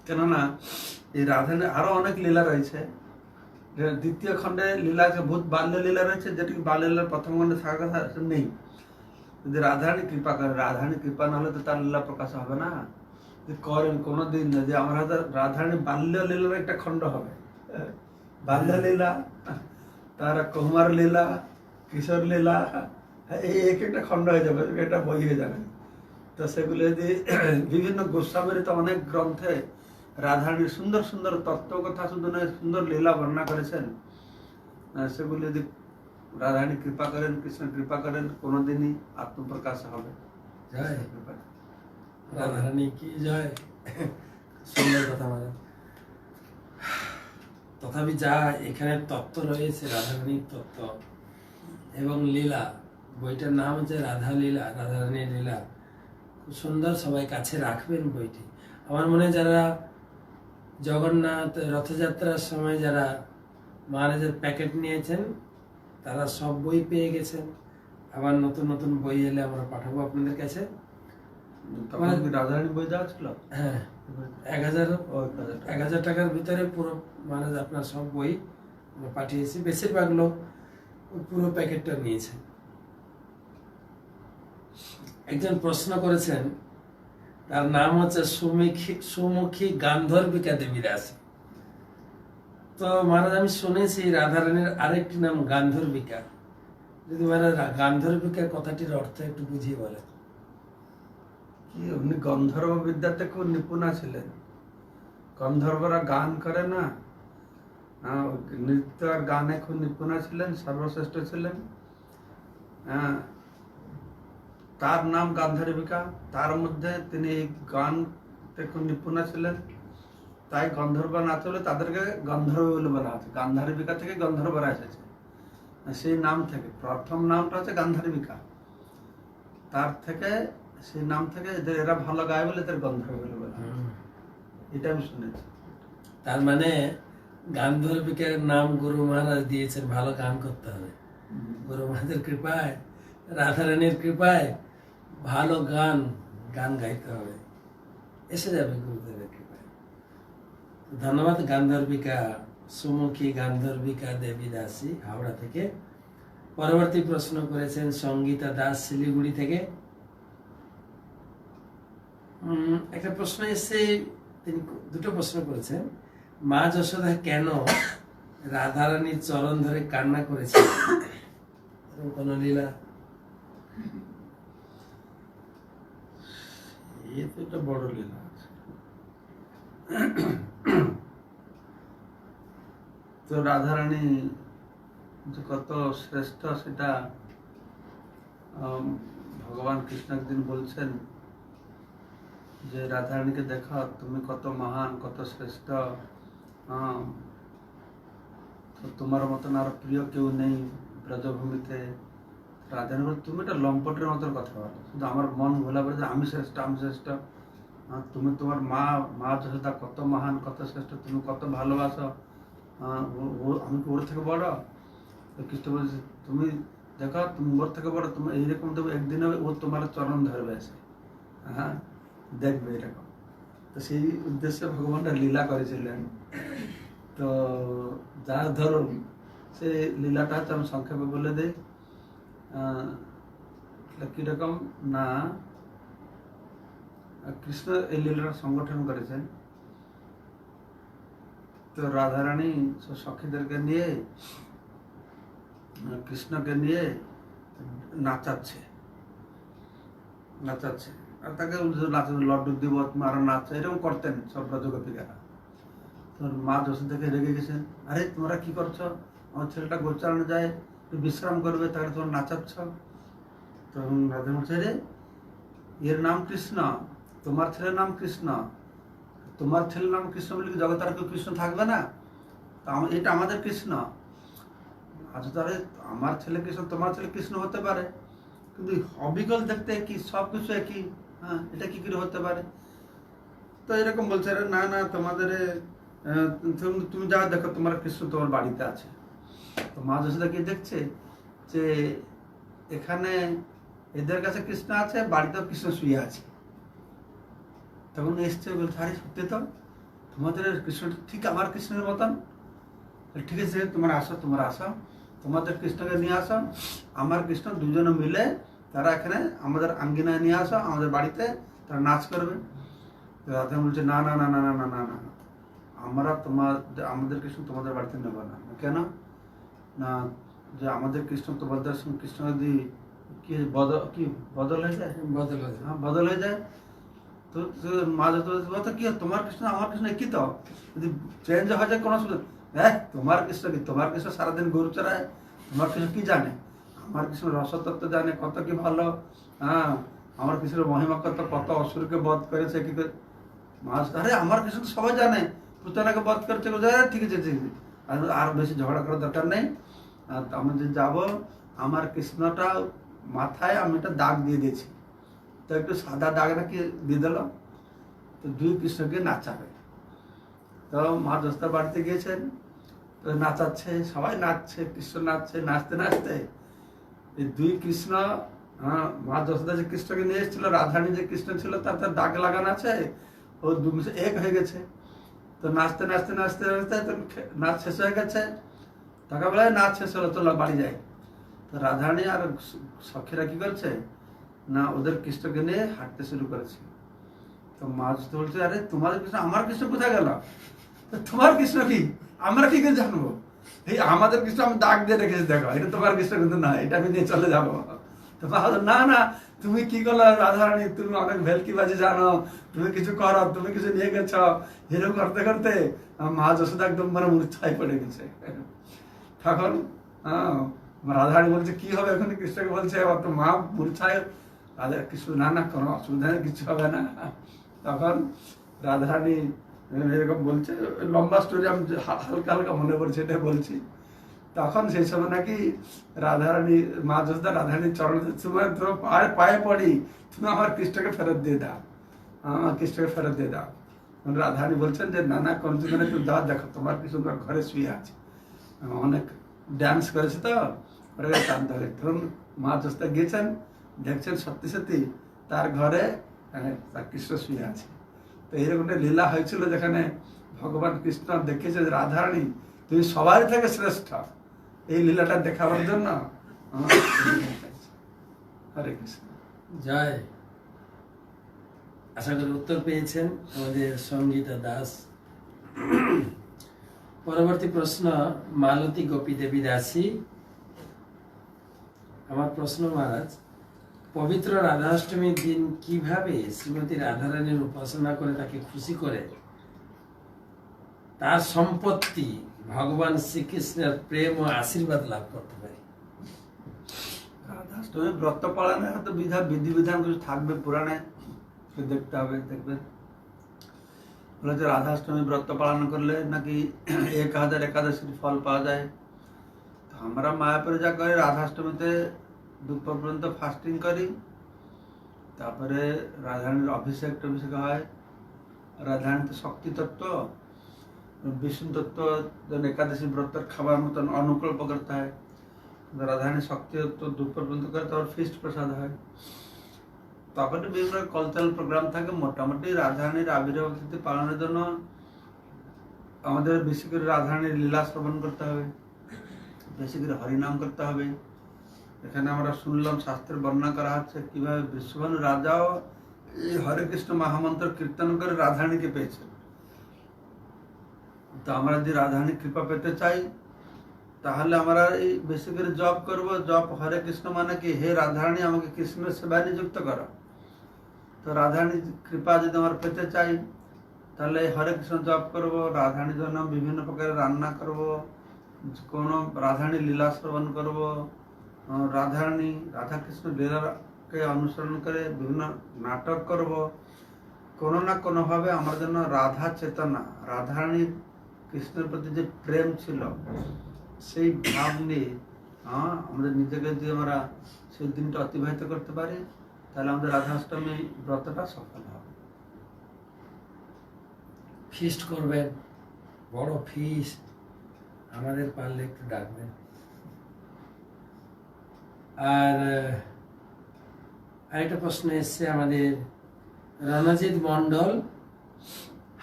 [SPEAKER 2] কেননা এই রাধারানীর আরো অনেক লীলা রয়েছে। দ্বিতীয় খণ্ডে লীলা আছে, ভূত বাল্য লীলা রয়েছে, যেটি বাল্য লীলার প্রথম খণ্ডে থাকার কথা নেই। যদি রাধারানী কৃপা করে, রাধারানী কৃপা না হলে তো তার লীলা প্রকাশ হবে না। করেন কোনোদিন যে আমার হাতে রাধারানী বাল্য লীলার একটা খণ্ড হবে, বাল্য লীলা, তার কুমার লীলা, কিশোর লীলা, এই এক একটা খণ্ড হয়ে যাবে, একটা বই হয়ে যাবে। তো সেগুলো যদি বিভিন্ন গোস্বামীর তো অনেক গ্রন্থে রাধারানীর সুন্দর সুন্দর তত্ত্ব কথা শুধু নয়, সুন্দর লীলা বর্ণনা করেছেন। সেগুলো যদি রাধারানী কৃপা করেন, কৃষ্ণ কৃপা করেন, কোনোদিনই আত্মপ্রকাশ হবে।
[SPEAKER 1] জয় রাধারানী কি জয়। সুন্দর কথা মানে। তথাপি যা এখানে তত্ত্ব রয়েছে, রাধারানীর তত্ত্ব এবং লীলা, বইটার নাম হচ্ছে রাধারানীর লীলা। খুব সুন্দর, সবাই কাছে রাখবেন বইটি। আমার মনে হয় যারা জগন্নাথ রথযাত্রার সময় যারা মহারাজের প্যাকেট নিয়েছেন তারা সব বই পেয়ে গেছেন। আবার নতুন নতুন বই এলে আমরা পাঠাবো আপনাদের কাছে।
[SPEAKER 2] রাধারানী বই দেওয়া ছিল,
[SPEAKER 1] হ্যাঁ, 1000 টাকার ভিতরে পুরো মহারাজ আপনার সব বই পাঠিয়েছি। বেশিরভাগ লোক পুরো প্যাকেটটা নিয়েছেন। একজন প্রশ্ন করেছেন, তার নাম হচ্ছে সুমুখী গান্ধর্বিকা দেবী দাসী। তো মহারাজ আমি শুনেছি রাধারানীর আরেকটি নাম গান্ধর্বিকা। যদি মহারাজ গান্ধর্বিকা কথাটির অর্থ একটু বুঝিয়ে বলেন।
[SPEAKER 2] কি উনি গন্ধর্ব বিদ্যাতে খুব নিপুণা ছিলেন। গন্ধর্বরা গান করে না, নৃত্য আর গানে খুব নিপুণা ছিলেন, সর্বশ্রেষ্ঠ ছিলেন। তার নাম গান্ধর্বিকা। তার মধ্যে তিনি গানতে খুব নিপুণা ছিলেন, তাই গন্ধর্ব নাচ হলে তাদেরকে গন্ধর্ব বলে বলা হচ্ছে। গান্ধার্বিকা থেকে গন্ধর্বরা এসেছে, সেই নাম থেকে। প্রথম নামটা হচ্ছে গান্ধার্বিকা, তার থেকে সেই নাম থেকে এদের এরা ভালো গায় বলে এদের গন্ধর্ব বলে বলা হয়। এটা আমি শুনেছি।
[SPEAKER 1] তার মানে গান্ধর্বিকের নাম গুরু মহারাজ দিয়েছেন, ভালো গান করতে হবে। গুরু মহারাজের কৃপায়, রাধারানীর কৃপায় ভালো গান গাইতে হবে, এসে যাবে গুরুদেবের কৃপায়। ধন্যবাদ গান্ধর্বিকা, সুমুখী গান্ধর্বিকা দেবী দাসী, হাওড়া থেকে। পরবর্তী প্রশ্ন করেছেন সঙ্গীতা দাস, শিলিগুড়ি থেকে। একটা প্রশ্ন এসে, তিনি দুটো প্রশ্ন করেছেন। মা যশোদা কেন রাধারানীর চরণ ধরে কান্না করেছে, এরকম কোন লীলা?
[SPEAKER 2] এ তো একটা বড় লীলা আছে। তো রাধারানী যে কত শ্রেষ্ঠ সেটা ভগবান কৃষ্ণ একদিন বলছেন যে রাধারানীকে দেখো, তুমি কত মহান, কত শ্রেষ্ঠ, তো তোমার মতন আর প্রিয় কেউ নেই ব্রজভূমিতে। রাধারানী বলে, তুমি একটা লম্পটের মতন কথা বলো, শুধু আমার মন ভোলা বলে যে আমি শ্রেষ্ঠ, আমি শ্রেষ্ঠ। তুমি তোমার মা যশোদা কত মহান, কত শ্রেষ্ঠ, তুমি কত ভালোবাসো, আমি কি ওর থেকে বড়? কৃষ্ণ বলছে, তুমি দেখো, তুমি ওর থেকে বড়, তুমি এইরকম দেবো একদিন হবে ও তোমার চরণ ধরবে এসে, হ্যাঁ দেখবে এরকম। তো সেই উদ্দেশ্যে ভগবানটা লীলা করেছিলেন। তো যার ধরুন সেই লীলাটা হচ্ছে, আমি সংক্ষেপে বলে দিই। কিরকম না, কৃষ্ণ এই লীলাটা সংগঠন করেছেন। তো রাধারানী সখীদেরকে নিয়ে, কৃষ্ণকে নিয়ে নাচাচ্ছে, আর তাকে লড্ডু দিব, আরো নাচছে, এরকম করতেন সব ব্রজগোপিকারা। তোর মা যশোদাকে রেগে গেছেন, আরে তোমরা কি করছো, আমার ছেলেটা গোচারণে যায়, একটু বিশ্রাম করবে, তাকে তোমরা নাচাচ্ছ। তখন রাধা বলছে, রে এর নাম কৃষ্ণ, তোমার ছেলের নাম কৃষ্ণ, তোমার ছেলের নাম কৃষ্ণ বলে কি জগৎ আর কেউ কৃষ্ণ থাকবে না? এটা আমাদের কৃষ্ণ। আচ্ছা, তাহলে আমার ছেলে কৃষ্ণ, তোমার ছেলে কৃষ্ণ হতে পারে, কিন্তু অবিকল দেখতে একই, সব কিছু একই, হ্যাঁ এটা কি করে হতে পারে? তো এরকম বলছে, না না তোমাদের তুমি যা দেখো, তোমার কৃষ্ণ তোমার বাড়িতে আছে। তো মা যশোদা কি দেখছে যে এখানে এদের কাছে কৃষ্ণ আছে, বাড়িতেও কৃষ্ণ শুয়ে আছে। তখন এসছে, বলছে, আরে সত্যি তো, তোমাদের কৃষ্ণ ঠিক আমার কৃষ্ণের মতন। ঠিক আছে, তোমরা আসো, তোমাদের কৃষ্ণকে নিয়ে আসো, আমার কৃষ্ণ দুজনে মিলে তারা এখানে আমাদের আঙ্গিনায় নিয়ে আসো, আমাদের বাড়িতে তারা নাচ করবে। রাধা বলছে, না না না না না না না না, আমরা আমাদের কৃষ্ণ তোমাদের বাড়িতে নেব না। কেন না, যে আমাদের কৃষ্ণ তোমাদের সঙ্গে কৃষ্ণ যদি কি বদল হয়ে যায়, বদল হয়ে যায়, তো মা যত কি তোমার কৃষ্ণ আমার কৃষ্ণ কি, তো যদি চেঞ্জ হয়ে যায় কোনো সুযোগ, হ্যাঁ তোমার কৃষ্ণ কি, তোমার কৃষ্ণ সারাদিন গরু চড়ায়, তোমার কৃষ্ণ কি জানে? আমার কৃষ্ণ রসতত্ত্ব জানে, কত কি ভালো, হ্যাঁ আমার কৃষ্ণের মহিমা কত অসুরকে বধ করেছে, কি করে। আরে আমার কৃষ্ণ তো সবাই জানে, পুতনাকে বধ করেছে, ঠিক আছে ঠিক আছে, আর বেশি ঝগড়া করার দরকার নেই। আমি যে যাবো, আমার কৃষ্ণটা মাথায় আমি একটা দাগ দিয়ে দিয়েছি, তো একটু সাদা দাগ নাকি দিয়ে দিল, তো দুই কৃষ্ণকে নাচাবে। তো মা যশোদার বাড়িতে গিয়েছেন, তো নাচাচ্ছে, সবাই নাচছে, কৃষ্ণ নাচছে, নাচতে নাচতে এই দুই কৃষ্ণ, মা যশোদা যে কৃষ্ণকে নিয়ে এসেছিল, রাধারানী যে কৃষ্ণ ছিল, তার দাগ লাগানো আছে, ও দু এক হয়ে গেছে। তো নাচতে নাচতে নাচতে নাচতে তো নাচ শেষ হয়ে গেছে, টাকা বেলায় নাচ শেষ হলো, তো বাড়ি যায়। তো রাধারানী আর সখীরা কি করছে না, ওদের কৃষ্ণকে নিয়ে হাঁটতে শুরু করেছে। তো মা যশোদা বলছে, আরে তোমাদের কৃষ্ণ, আমার কৃষ্ণ কোথায় গেল? তোমার কৃষ্ণ কি, আমরা কি করে জানবো? এই আমাদের কৃষ্ণ আমি দাগ দিয়ে রেখেছি, দেখো এটা তোমার কৃষ্ণ কিন্তু না, এটা আমি নিয়ে চলে যাবো। তো না না, তুমি কি করলো রাধারানী, তুমি অনেক ভেলকিবাজি জানো, তুমি কিছু করো, তুমি কিছু নিয়ে গেছ, এরকম করতে করতে মা যশোদা একদম মানে মূর্ছায় পড়ে গেছে। তখন রাধারানী বলছে, কি হবে এখন? কৃষ্ণকে বলছে, তো মা মূর্ছায়। রাধা কৃষ্ণ, না না কোনো অসুবিধা নেই, কিছু হবে না। তখন রাধারানী এরকম বলছে, লম্বা স্টোরি আমি হালকা হালকা মনে পড়ছে, এটা বলছি।
[SPEAKER 3] তখন সেই সময় নাকি রাধারানী মা যশোদা রাধারানীর চরণ তোমার পায়ে পড়ি, তুমি আমার কৃষ্ণকে ফেরত দিয়ে দাও, আমার কৃষ্ণকে ফেরত দিয়ে দাও। রাধারানী বলছেন যে নানা কঞ্চনে তুমি দাও, দেখো তোমার কৃষ্ণ ঘরে শুয়ে আছে, অনেক ড্যান্স করেছে তো ওরা টান ধরে। ধরুন মা যশোদা গিয়েছেন, দেখছেন সত্যি সত্যি তার ঘরে তার কৃষ্ণ শুয়ে আছে। তো এইরকম একটা লীলা হয়েছিল যেখানে ভগবান কৃষ্ণ দেখেছে যে রাধারানী তুমি সবার থেকে শ্রেষ্ঠ, এই লীলাটা দেখাবার জন্য আমার হরে কৃষ্ণ।
[SPEAKER 1] জয়। আশা করি উত্তর পেয়েছেন আমাদের সঙ্গীতা দাস। পরবর্তী প্রশ্ন মালতী গোপী দেবী দাসী। আমার প্রশ্ন মহারাজ, পবিত্র রাধাষ্টমীর দিন কিভাবে শ্রীমতী রাধারানীর উপাসনা করে তাকে খুশি করে তার সম্পত্তি ভগবান শ্রীকৃষ্ণের প্রেম ও আশীর্বাদ লাভ করতে পারি?
[SPEAKER 3] রাধাষ্টমী ব্রত পালনে হয়তো বিধিবিধান কিছু থাকবে পুরাণে, দেখতে হবে, দেখবেন। বলেছে রাধাষ্টমী ব্রত পালন করলে নাকি 1000 একাদশীর ফল পাওয়া যায়। তো আমরা মায়াপুরে যা করি, রাধাষ্টমীতে দুপুর পর্যন্ত ফাস্টিং করি, তারপরে রাধারানীর অভিষেক হয়। রাধারানী তো শক্তি তত্ত্ব, বিষ্ণু তত্ত্ব একাদশী ব্রতের খাবার মতন অনুকল্প করতে হয়। রাধারানী শক্তি তত্ত্ব দুপুর পর্যন্ত করে, তারপর ফিস্ট প্রসাদ হয়। তারপরে বিভিন্ন কালচারাল প্রোগ্রাম থাকে। মোটামুটি রাধারানীর আবির্ভাব তিথি পালনের জন্য আমাদের বেশি করে রাধারানীর লীলা শ্রবণ করতে হবে, বেশি করে হরিনাম করতে হবে। এখানে আমরা শুনলাম শাস্ত্রের বর্ণনা করা হচ্ছে কিভাবে বিশ্বভানু রাজাও এই হরে কৃষ্ণ মহামন্ত্র কীর্তন করে রাধারানীকে পেয়েছেন। তো আমরা যদি রাধারানীর কৃপা পেতে চাই, তাহলে আমরা এই বেশি করে জপ করব। জপ হরে কৃষ্ণ মানে কি, হে রাধারানী আমাকে কৃষ্ণের সেবায় নিযুক্ত করো। তো রাধারানীর কৃপা যদি আমরা পেতে চাই, তাহলে হরে কৃষ্ণ জপ করব, রাধারানীর জন্য বিভিন্ন প্রকারের রান্না করব, কোনো রাধারানীর লীলা শ্রবণ করব, রাধারানী রাধাকৃষ্ণ লীলাকে অনুসরণ করে বিভিন্ন নাটক করব। কোনো না কোনোভাবে আমার জন্য রাধা চেতনা, রাধারানীর কৃষ্ণের প্রতি যে প্রেম ছিল, সেই ভাব নিয়ে আমাদের নিজেকে যদি আমরা সেই দিনটা অতিবাহিত করতে পারি, তাহলে আমাদের রাধাষ্টমী ব্রতটা সফল হবে।
[SPEAKER 1] ফিস্ট করবেন, বড় ফিস্ট, আমাদের পারলে একটু ডাকবেন। আর আরেকটা প্রশ্ন এসছে আমাদের রণজিৎ মন্ডল,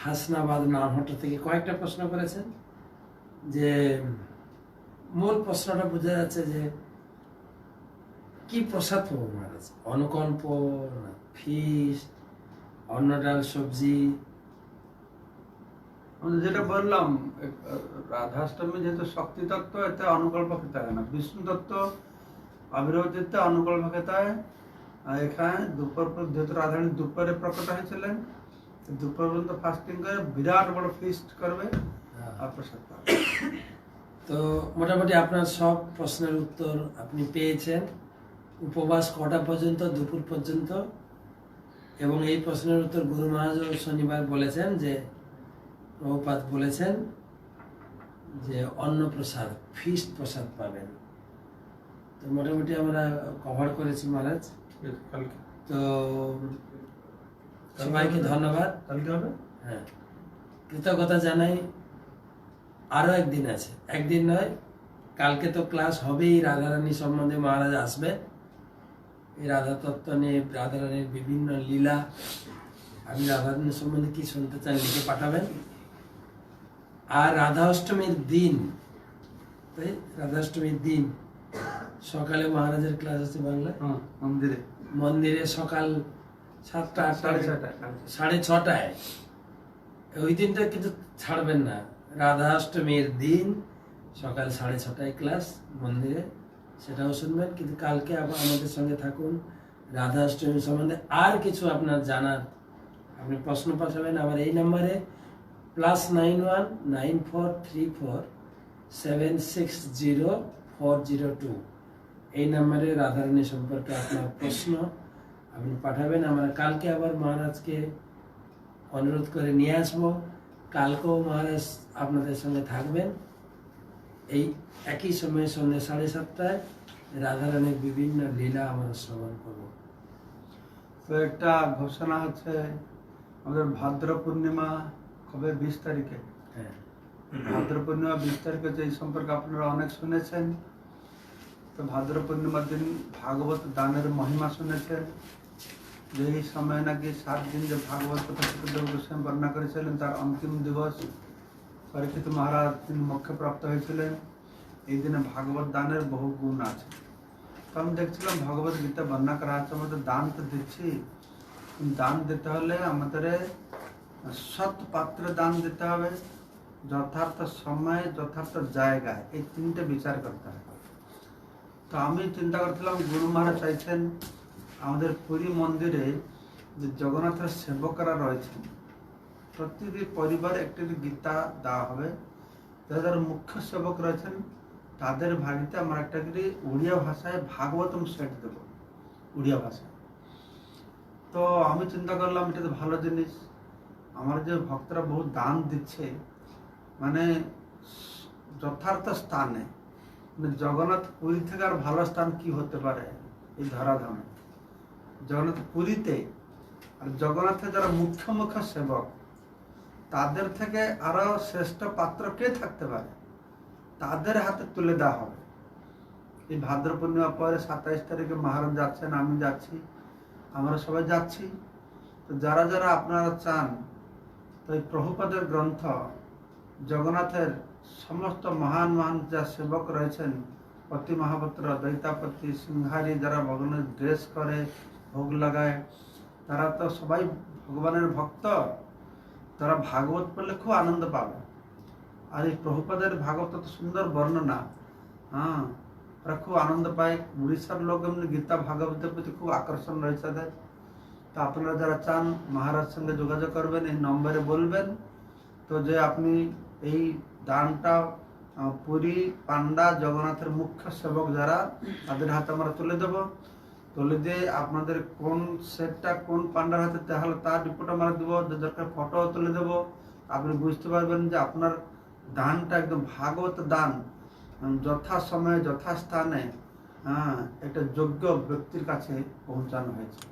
[SPEAKER 1] হাসনাবাদ নামহট্টা থেকে কয়েকটা প্রশ্ন করেছেন। যে মূল প্রশ্নটা বোঝা যাচ্ছে যে কি প্রসাদ পাবো মহারাজ, অনুকল্প না ফিস্ট, অন্ন ডাল সবজি?
[SPEAKER 3] যেটা বললাম, রাধাষ্টমী যেহেতু শক্তি তত্ত্ব, এতে অনুকল্প খেতে হয় না। বিষ্ণু তত্ত্ব আবির্ভাব দিতে অনুকল্প খেতে হয়। আর এখানে দুপুর, যেহেতু রাধারানী দুপুরে প্রকট হয়েছিলেন, দুপুর পর্যন্ত ফাস্টিং করে বিরাট বড় ফিস্ট করবে আর প্রসাদ পাবে।
[SPEAKER 1] তো মোটামুটি আপনার সব প্রশ্নের উত্তর আপনি পেয়েছেন। উপবাস কটা পর্যন্ত? দুপুর পর্যন্ত। এবং এই প্রশ্নের উত্তর গুরু মহারাজ শনিবার বলেছেন যে, প্রভুপাদ বলেছেন যে অন্ন প্রসাদ, ফিস্ট প্রসাদ পাবেন। তো মোটামুটি আমরা কভার করেছি মহারাজ। তো সবাইকে ধন্যবাদ।
[SPEAKER 3] কালকে হবে?
[SPEAKER 1] হ্যাঁ, কৃতজ্ঞতা জানাই। আরও একদিন আছে, একদিন নয়, কালকে তো ক্লাস হবেই। রাধারানী সম্বন্ধে মহারাজ আসবে, এই রাধা তত্ত্ব নিয়ে, রাধারানীর বিভিন্ন লীলা। আপনি রাধারানী সম্বন্ধে কি শুনতে চান লিখে পাঠাবেন। আর রাধাষ্টমীর দিন, তাই রাধাষ্টমীর দিন সকালে মহারাজের ক্লাস আছে বাংলা
[SPEAKER 3] মন্দিরে,
[SPEAKER 1] মন্দিরে সকাল 7টা 8টা 6:30। ওই দিনটা কিন্তু ছাড়বেন না। রাধাষ্টমীর দিন সকাল 6:30 ক্লাস মন্দিরে, সেটাও শুনবেন। কিন্তু কালকে আবার আমাদের সঙ্গে থাকুন। রাধাষ্টমী সম্বন্ধে আর কিছু আপনার জানার, আপনি প্রশ্ন পাঠাবেন আমার এই নাম্বারে +91 9434 760 402। এই নাম্বারে রাধারানী সম্পর্কে আপনার প্রশ্ন আপনি পাঠাবেন। আমরা কালকে আবার মহারাজকে অনুরোধ করে নিয়ে আসবো। কালকেও মহারাজ আপনাদের সঙ্গে থাকবেন। এই একই সময়ে সন্ধ্যে 7:30টায় রাধারানীর বিভিন্ন লীলা আমরা শ্রবণ করব।
[SPEAKER 3] তো একটা ঘোষণা হচ্ছে আমাদের ভাদ্র পূর্ণিমা কবে 20 তারিখে।
[SPEAKER 1] হ্যাঁ,
[SPEAKER 3] ভাদ্র পূর্ণিমা 20 তারিখে যে এই সম্পর্কে আপনারা অনেক শুনেছেন। তো ভাদ্র পূর্ণিমার দিন ভাগবত দানের মহিমা শুনেছেন, যে এই সময় নাকি 7 দিন যে ভাগবত কথা সুখদেব গোস্বামী বর্ণনা করেছিলেন, তার অন্তিম দিবস পরীক্ষিত মহারাজ তিনি মোক্ষপ্রাপ্ত হয়েছিলেন। এই দিনে ভাগবত দানের বহু গুণ আছে। তো আমি দেখছিলাম ভগবত গীতা বর্ণনা করা আছে, আমাদের দান তো দিচ্ছি, দান দিতে হলে আমাদের সৎ পাত্রে দান দিতে হবে, যথার্থ সময়ে যথার্থ জায়গায়, এই 3টে বিচার করতে হবে। তো আমি চিন্তা করছিলাম গুরু মহারাজ চাইছেন আমাদের পুরী মন্দিরে যে জগন্নাথের সেবকরা রয়েছেন, প্রতিটি পরিবারে একটি গীতা দেওয়া হবে। যারা মুখ্য সেবক রয়েছেন তাদের ভাগিতে আমরা একটা করে উড়িয়া ভাষায় ভাগবতম সেট দেব, উড়িয়া ভাষায়। তো আমি চিন্তা করলাম এটা তো ভালো জিনিস। আমার যে ভক্তরা বহু দান দিচ্ছে, মানে যথার্থ স্থানে, মানে জগন্নাথ পুরী থেকে আর ভালো স্থান কি হতে পারে এই ধরাধামে। জগন্নাথ পুরীতে, আর জগন্নাথের যারা মুখ্য মুখ্য সেবক, তাদের থেকে আরো শ্রেষ্ঠ পাত্র কে থাকতে পারে, তাদের হাতে তুলে দেওয়া হবে। এই ভাদ্র পূর্ণিমা পরে 27 তারিখে মহারাজ যাচ্ছেন, আমি যাচ্ছি, আমরা সবাই যাচ্ছি। তো যারা যারা আপনারা চান, তো এই প্রভুপাদের গ্রন্থ জগন্নাথের সমস্ত মহান মহান যা সেবক রয়েছেন, পতি মহাপাত্র, দৈতাপতি, সিংহারি, যারা ভগবানের ড্রেস করে, ভোগ লাগায়, তারা তো সবাই ভগবানের ভক্ত। তারা ভাগবত পড়লে খুব আনন্দ পাবে। আর এই প্রভুপাদের ভাগবত তো সুন্দর বর্ণনা, হ্যাঁ, ওরা খুব আনন্দ পায়। উড়িষ্যার লোক এমনি গীতা ভাগবতের প্রতি খুব আকর্ষণ রয়েছে তাদের। তো আপনারা যারা চান মহারাজ সঙ্গে যোগাযোগ করবেন, এই নম্বরে বলবেন, তো যে আপনি এই দানটা পুরী পান্ডা জগন্নাথের মুখ্য সেবক যারা, তাদের হাতে আমরা তুলে দেব। তুলে দিয়ে আপনাদের কোন সেটটা কোন পান্ডার হাতে, তাহলে তার রিপোর্ট আমরা দেবো, দরকার ফটো তুলে দেবো। আপনি বুঝতে পারবেন যে আপনার দানটা একদম ভাগবত দান, যথা সময়ে যথাস্থানে, হ্যাঁ, একটা যোগ্য ব্যক্তির কাছে পৌঁছানো হয়েছে।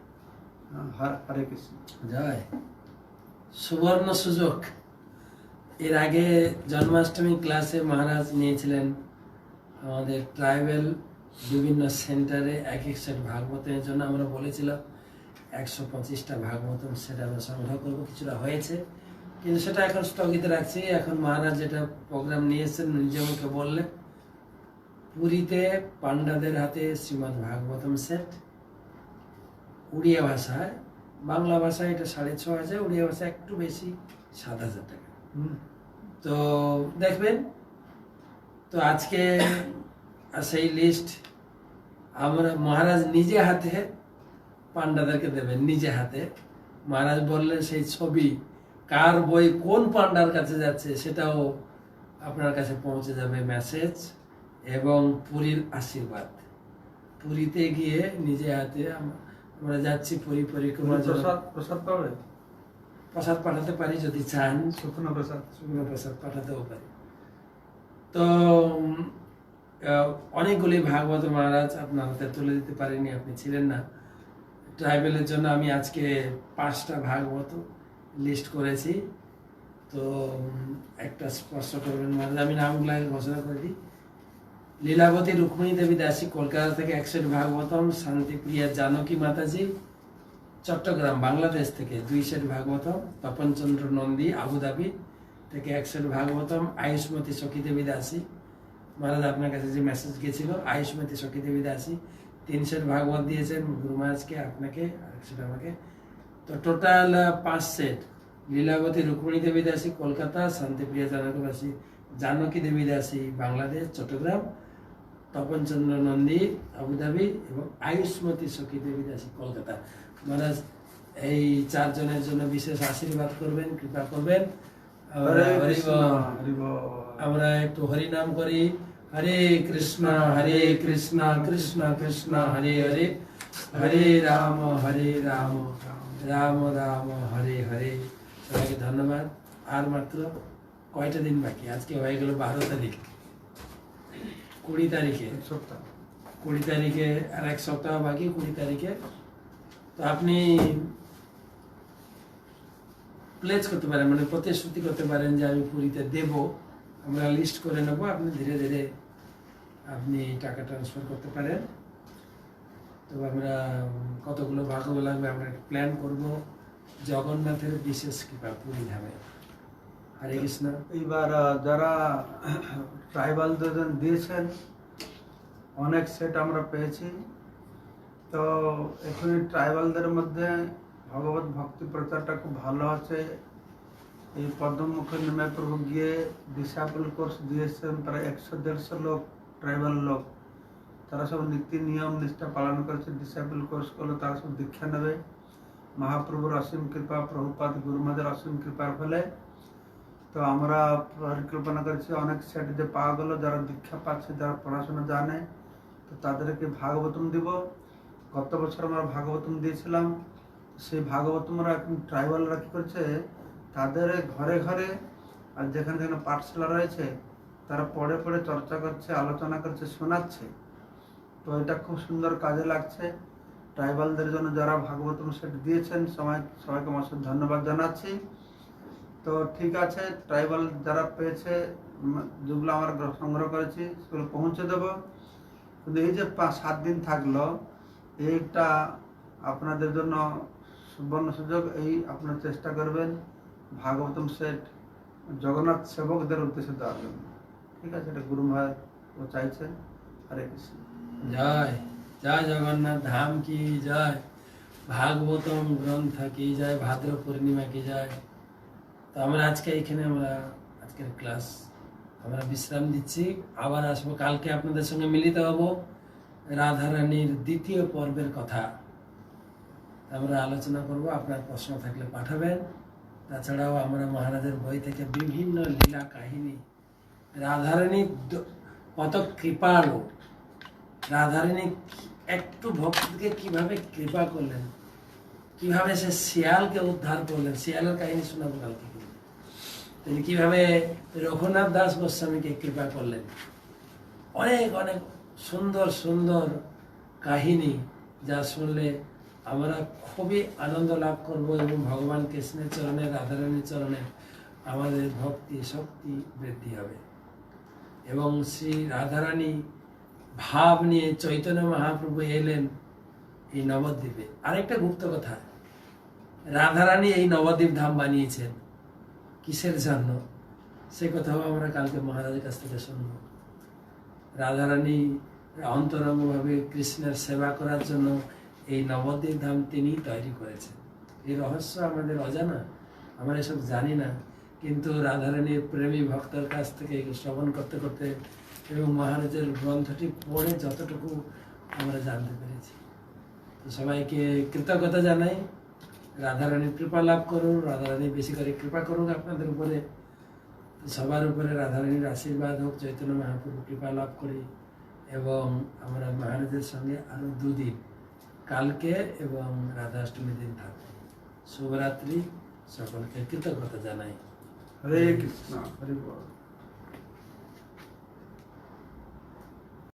[SPEAKER 3] হরে কৃষ্ণ।
[SPEAKER 1] জয়। সুবর্ণ সুযোগ। এর আগে জন্মাষ্টমী ক্লাসে মহারাজ নিয়েছিলেন আমাদের ট্রাইবেল বিভিন্ন সেন্টারে এক এক সেট ভাগবতের জন্য। আমরা বলেছিলাম 125টা ভাগবতম সেটা আমরা সংগ্রহ করবো, কিছুটা হয়েছে, কিন্তু সেটা এখন স্থগিত রাখছি। এখন মহারাজ যেটা প্রোগ্রাম নিয়েছেন নিজে মুখে বললেন, পুরীতে পান্ডাদের হাতে শ্রীমদ্ ভাগবতম সেট, উড়িয়া ভাষায়, বাংলা ভাষায় এটা 6,500, উড়িয়া ভাষায় একটু বেশি 7,000 টাকা। তো দেখবেন। তো আজকে সেই লিস্ট আমরা মহারাজ নিজে হাতে পান্ডাদেরকে দেবেন, নিজে হাতে। মহারাজ বললেন সেই ছবি, কার বই কোন পান্ডার কাছে যাচ্ছে সেটাও আপনার কাছে পৌঁছে যাবে মেসেজ, এবং পুরীর আশীর্বাদ। পুরীতে গিয়ে নিজে হাতে আমরা যাচ্ছি পুরী পরিক্রমা।
[SPEAKER 3] প্রসাদ পাবে,
[SPEAKER 1] প্রসাদ পাঠাতে পারি যদি চান,
[SPEAKER 3] শুকনো প্রসাদ
[SPEAKER 1] পাঠাতেও পারি। তো অনেকগুলি ভাগবত মহারাজ আপনার হাতে তুলে দিতে পারেনি, আপনি ছিলেন না। ট্রাইবেলের জন্য আমি আজকে 5টা ভাগবত লিস্ট করেছি। তো একটা স্পর্শ করবেন মহারাজ, আমি নামগুলো ঘোষণা করে দিই। লীলাবতী রুক্মিণী দেবী দাসী, কলকাতা থেকে 100 ভাগবতম। শান্তিপ্রিয়া জানকী মাতাজি, চট্টগ্রাম বাংলাদেশ থেকে 200 ভাগবতম। তপনচন্দ্র নন্দী, আবুধাবি থেকে 100 ভাগবতম। আয়ুষ্মতী সখী দেবী দাসী, মহারাজ আপনার কাছে যে মেসেজ গেছিল, আয়ুষ্মতী সখী দেবী দাসী 300 ভাগবত দিয়েছেন গুরু মহারাজকে, আপনাকে আর 100 আমাকে। তো টোটাল 5 সেট। লীলাবতী রুক্মিণী দেবী দাসী কলকাতা, শান্তিপ্রিয়া জানকী দেবী দাসী বাংলাদেশ চট্টগ্রাম, তপনচন্দ্র নন্দী আবুধাবি এবং আয়ুষ্মতী সখী দেবী দাসী কলকাতা। মহারাজ এই 4 জনের জন্য বিশেষ আশীর্বাদ করবেন, কৃপা করবেন। আমরা একটু হরিনাম করি। হরে কৃষ্ণ কৃষ্ণ কৃষ্ণ হরে হরে, হরে রাম রাম রাম হরে হরে। সবাইকে ধন্যবাদ। আর মাত্র কয়টা দিন বাকি, আজকে হয়ে গেল 12 তারিখ। 20 তারিখে,
[SPEAKER 2] এক সপ্তাহ
[SPEAKER 1] 20 তারিখে আর এক সপ্তাহ বাকি, 20 তারিখে। তো আপনি প্লেজ করতে পারেন, মানে প্রতিশ্রুতি করতে পারেন যে আমি পুরীতে দেব, আমরা লিস্ট করে নেব, আপনি ধীরে ধীরে আপনি টাকা ট্রান্সফার করতে পারেন। তো আমরা কতগুলো ভাগ লাগবে আমরা প্ল্যান করব। জগন্নাথের বিশেষ কৃপা পুরী ধামে। হরে কৃষ্ণ।
[SPEAKER 2] এইবার যারা ট্রাইবাল দুজন দিয়েছেন, অনেক সেট আমরা পেয়েছি। তো এখন ট্রাইবালদের মধ্যে ভগবত ভক্তি প্রচারটা খুব ভালো আছে। এই পদ্মমুখী নিমাই প্রভু গিয়ে ডিসাইপল কোর্স দিয়েছেন, প্রায় 100-150 লোক ট্রাইবাল লোক, তারা সব নীতি নিয়ম নিষ্ঠা পালন করেছে। ডিসাইপল কোর্স করলে তারা সব দীক্ষা নেবে। মহাপ্রভুর অসীম কৃপা, প্রভুপাদ গুরুমাদের অসীম কৃপার ফলে তো আমরা পরিকল্পনা করেছি অনেক সেট যে পাওয়া গেল, যারা দীক্ষা পাচ্ছে, যারা পড়াশোনা জানে, তো তাদেরকে ভাগবতম দিব। গত বছর আমরা ভাগবতম দিয়েছিলাম। সেই ভাগবতমরা এখন ট্রাইবালরা কী করছে, তাদের ঘরে ঘরে আর যেখানে যেখানে পাঠশালা রয়েছে তারা পড়ে পড়ে চর্চা করছে, আলোচনা করছে, শোনাচ্ছে। তো এটা খুব সুন্দর কাজে লাগছে। ট্রাইবালদের জন্য যারা ভাগবতম সেট দিয়েছেন সবাইকে অবশ্যই ধন্যবাদ জানাচ্ছি। তো ঠিক আছে, ট্রাইবাল যারা পেয়েছে যেগুলো আমরা সংগ্রহ করেছি সেগুলো পৌঁছে দেবো। কিন্তু এই যে 5-7 দিন থাকলো, এইটা আপনাদের জন্য সুবর্ণ সুযোগ। এই আপনার চেষ্টা করবেন ভাগবতম সেট জগন্নাথ সেবকদের উদ্দেশ্যে দেওয়ার জন্য। ঠিক আছে, এটা গুরু মহারাজ ও চাইছেন। হরে কৃষ্ণ।
[SPEAKER 1] জয় জয় জগন্নাথ ধাম কি জয়, ভাগবতম গ্রন্থ কি জয়, ভাদ্র পূর্ণিমা কি জয়। তো আমরা আজকের ক্লাস আমরা বিশ্রাম দিচ্ছি। আবার আসবো কালকে, আপনাদের সঙ্গে মিলিত হব রাধারানীর দ্বিতীয় পর্বের কথা আমরা আলোচনা করব। আপনার প্রশ্ন থাকলে পাঠাবেন। তাছাড়াও আমরা মহারাজের বই থেকে বিভিন্ন লীলা কাহিনী, রাধারানী কত কৃপালু, রাধারানী একটু ভক্তকে কিভাবে কৃপা করলেন, কিভাবে সে শিয়ালকে উদ্ধার করলেন, শিয়ালের কাহিনী শোনাবো কালকে। তিনি কিভাবে রঘুনাথ দাস গোস্বামীকে কৃপা করলেন। অনেক অনেক সুন্দর সুন্দর কাহিনী, যা শুনলে আমরা খুবই আনন্দ লাভ করব এবং ভগবান কৃষ্ণের চরণে, রাধারানীর চরণে আমাদের ভক্তি শক্তি বৃদ্ধি হবে। এবং শ্রী রাধারানী ভাব নিয়ে চৈতন্য মহাপ্রভু এলেন এই নবদ্বীপে। আরেকটা গুপ্ত কথা, রাধারানী এই নবদ্বীপ ধাম বানিয়েছেন কিসের জন্য, সে কথাও আমরা কালকে মহারাজের কাছ থেকে শুনব। রাধারানী অন্তরঙ্গভাবে কৃষ্ণের সেবা করার জন্য এই নবদ্বীপ ধাম তিনি তৈরি করেছেন। এই রহস্য আমাদের অজানা, আমরা এসব জানি না। কিন্তু রাধারানীর প্রেমী ভক্তের কাছ থেকে শ্রবণ করতে করতে এবং মহারাজের গ্রন্থটি পড়ে যতটুকু আমরা জানতে পেরেছি। তো সবাইকে কৃতজ্ঞতা জানাই। রাধারানীর কৃপা লাভ করুন, রাধারানী বেশি করে কৃপা করুন আপনাদের উপরে। সবার উপরে রাধারানীর আশীর্বাদ হোক, চৈতন্য মহাপ্রভু কৃপা লাভ করি। এবং আমরা মহারাজের সঙ্গে আরও 2 দিন, কালকে এবং রাধাষ্টমী দিন থাকবো। শুভরাত্রি, সকলকে কৃতজ্ঞতা জানাই।
[SPEAKER 2] হরে কৃষ্ণ। হরি বল।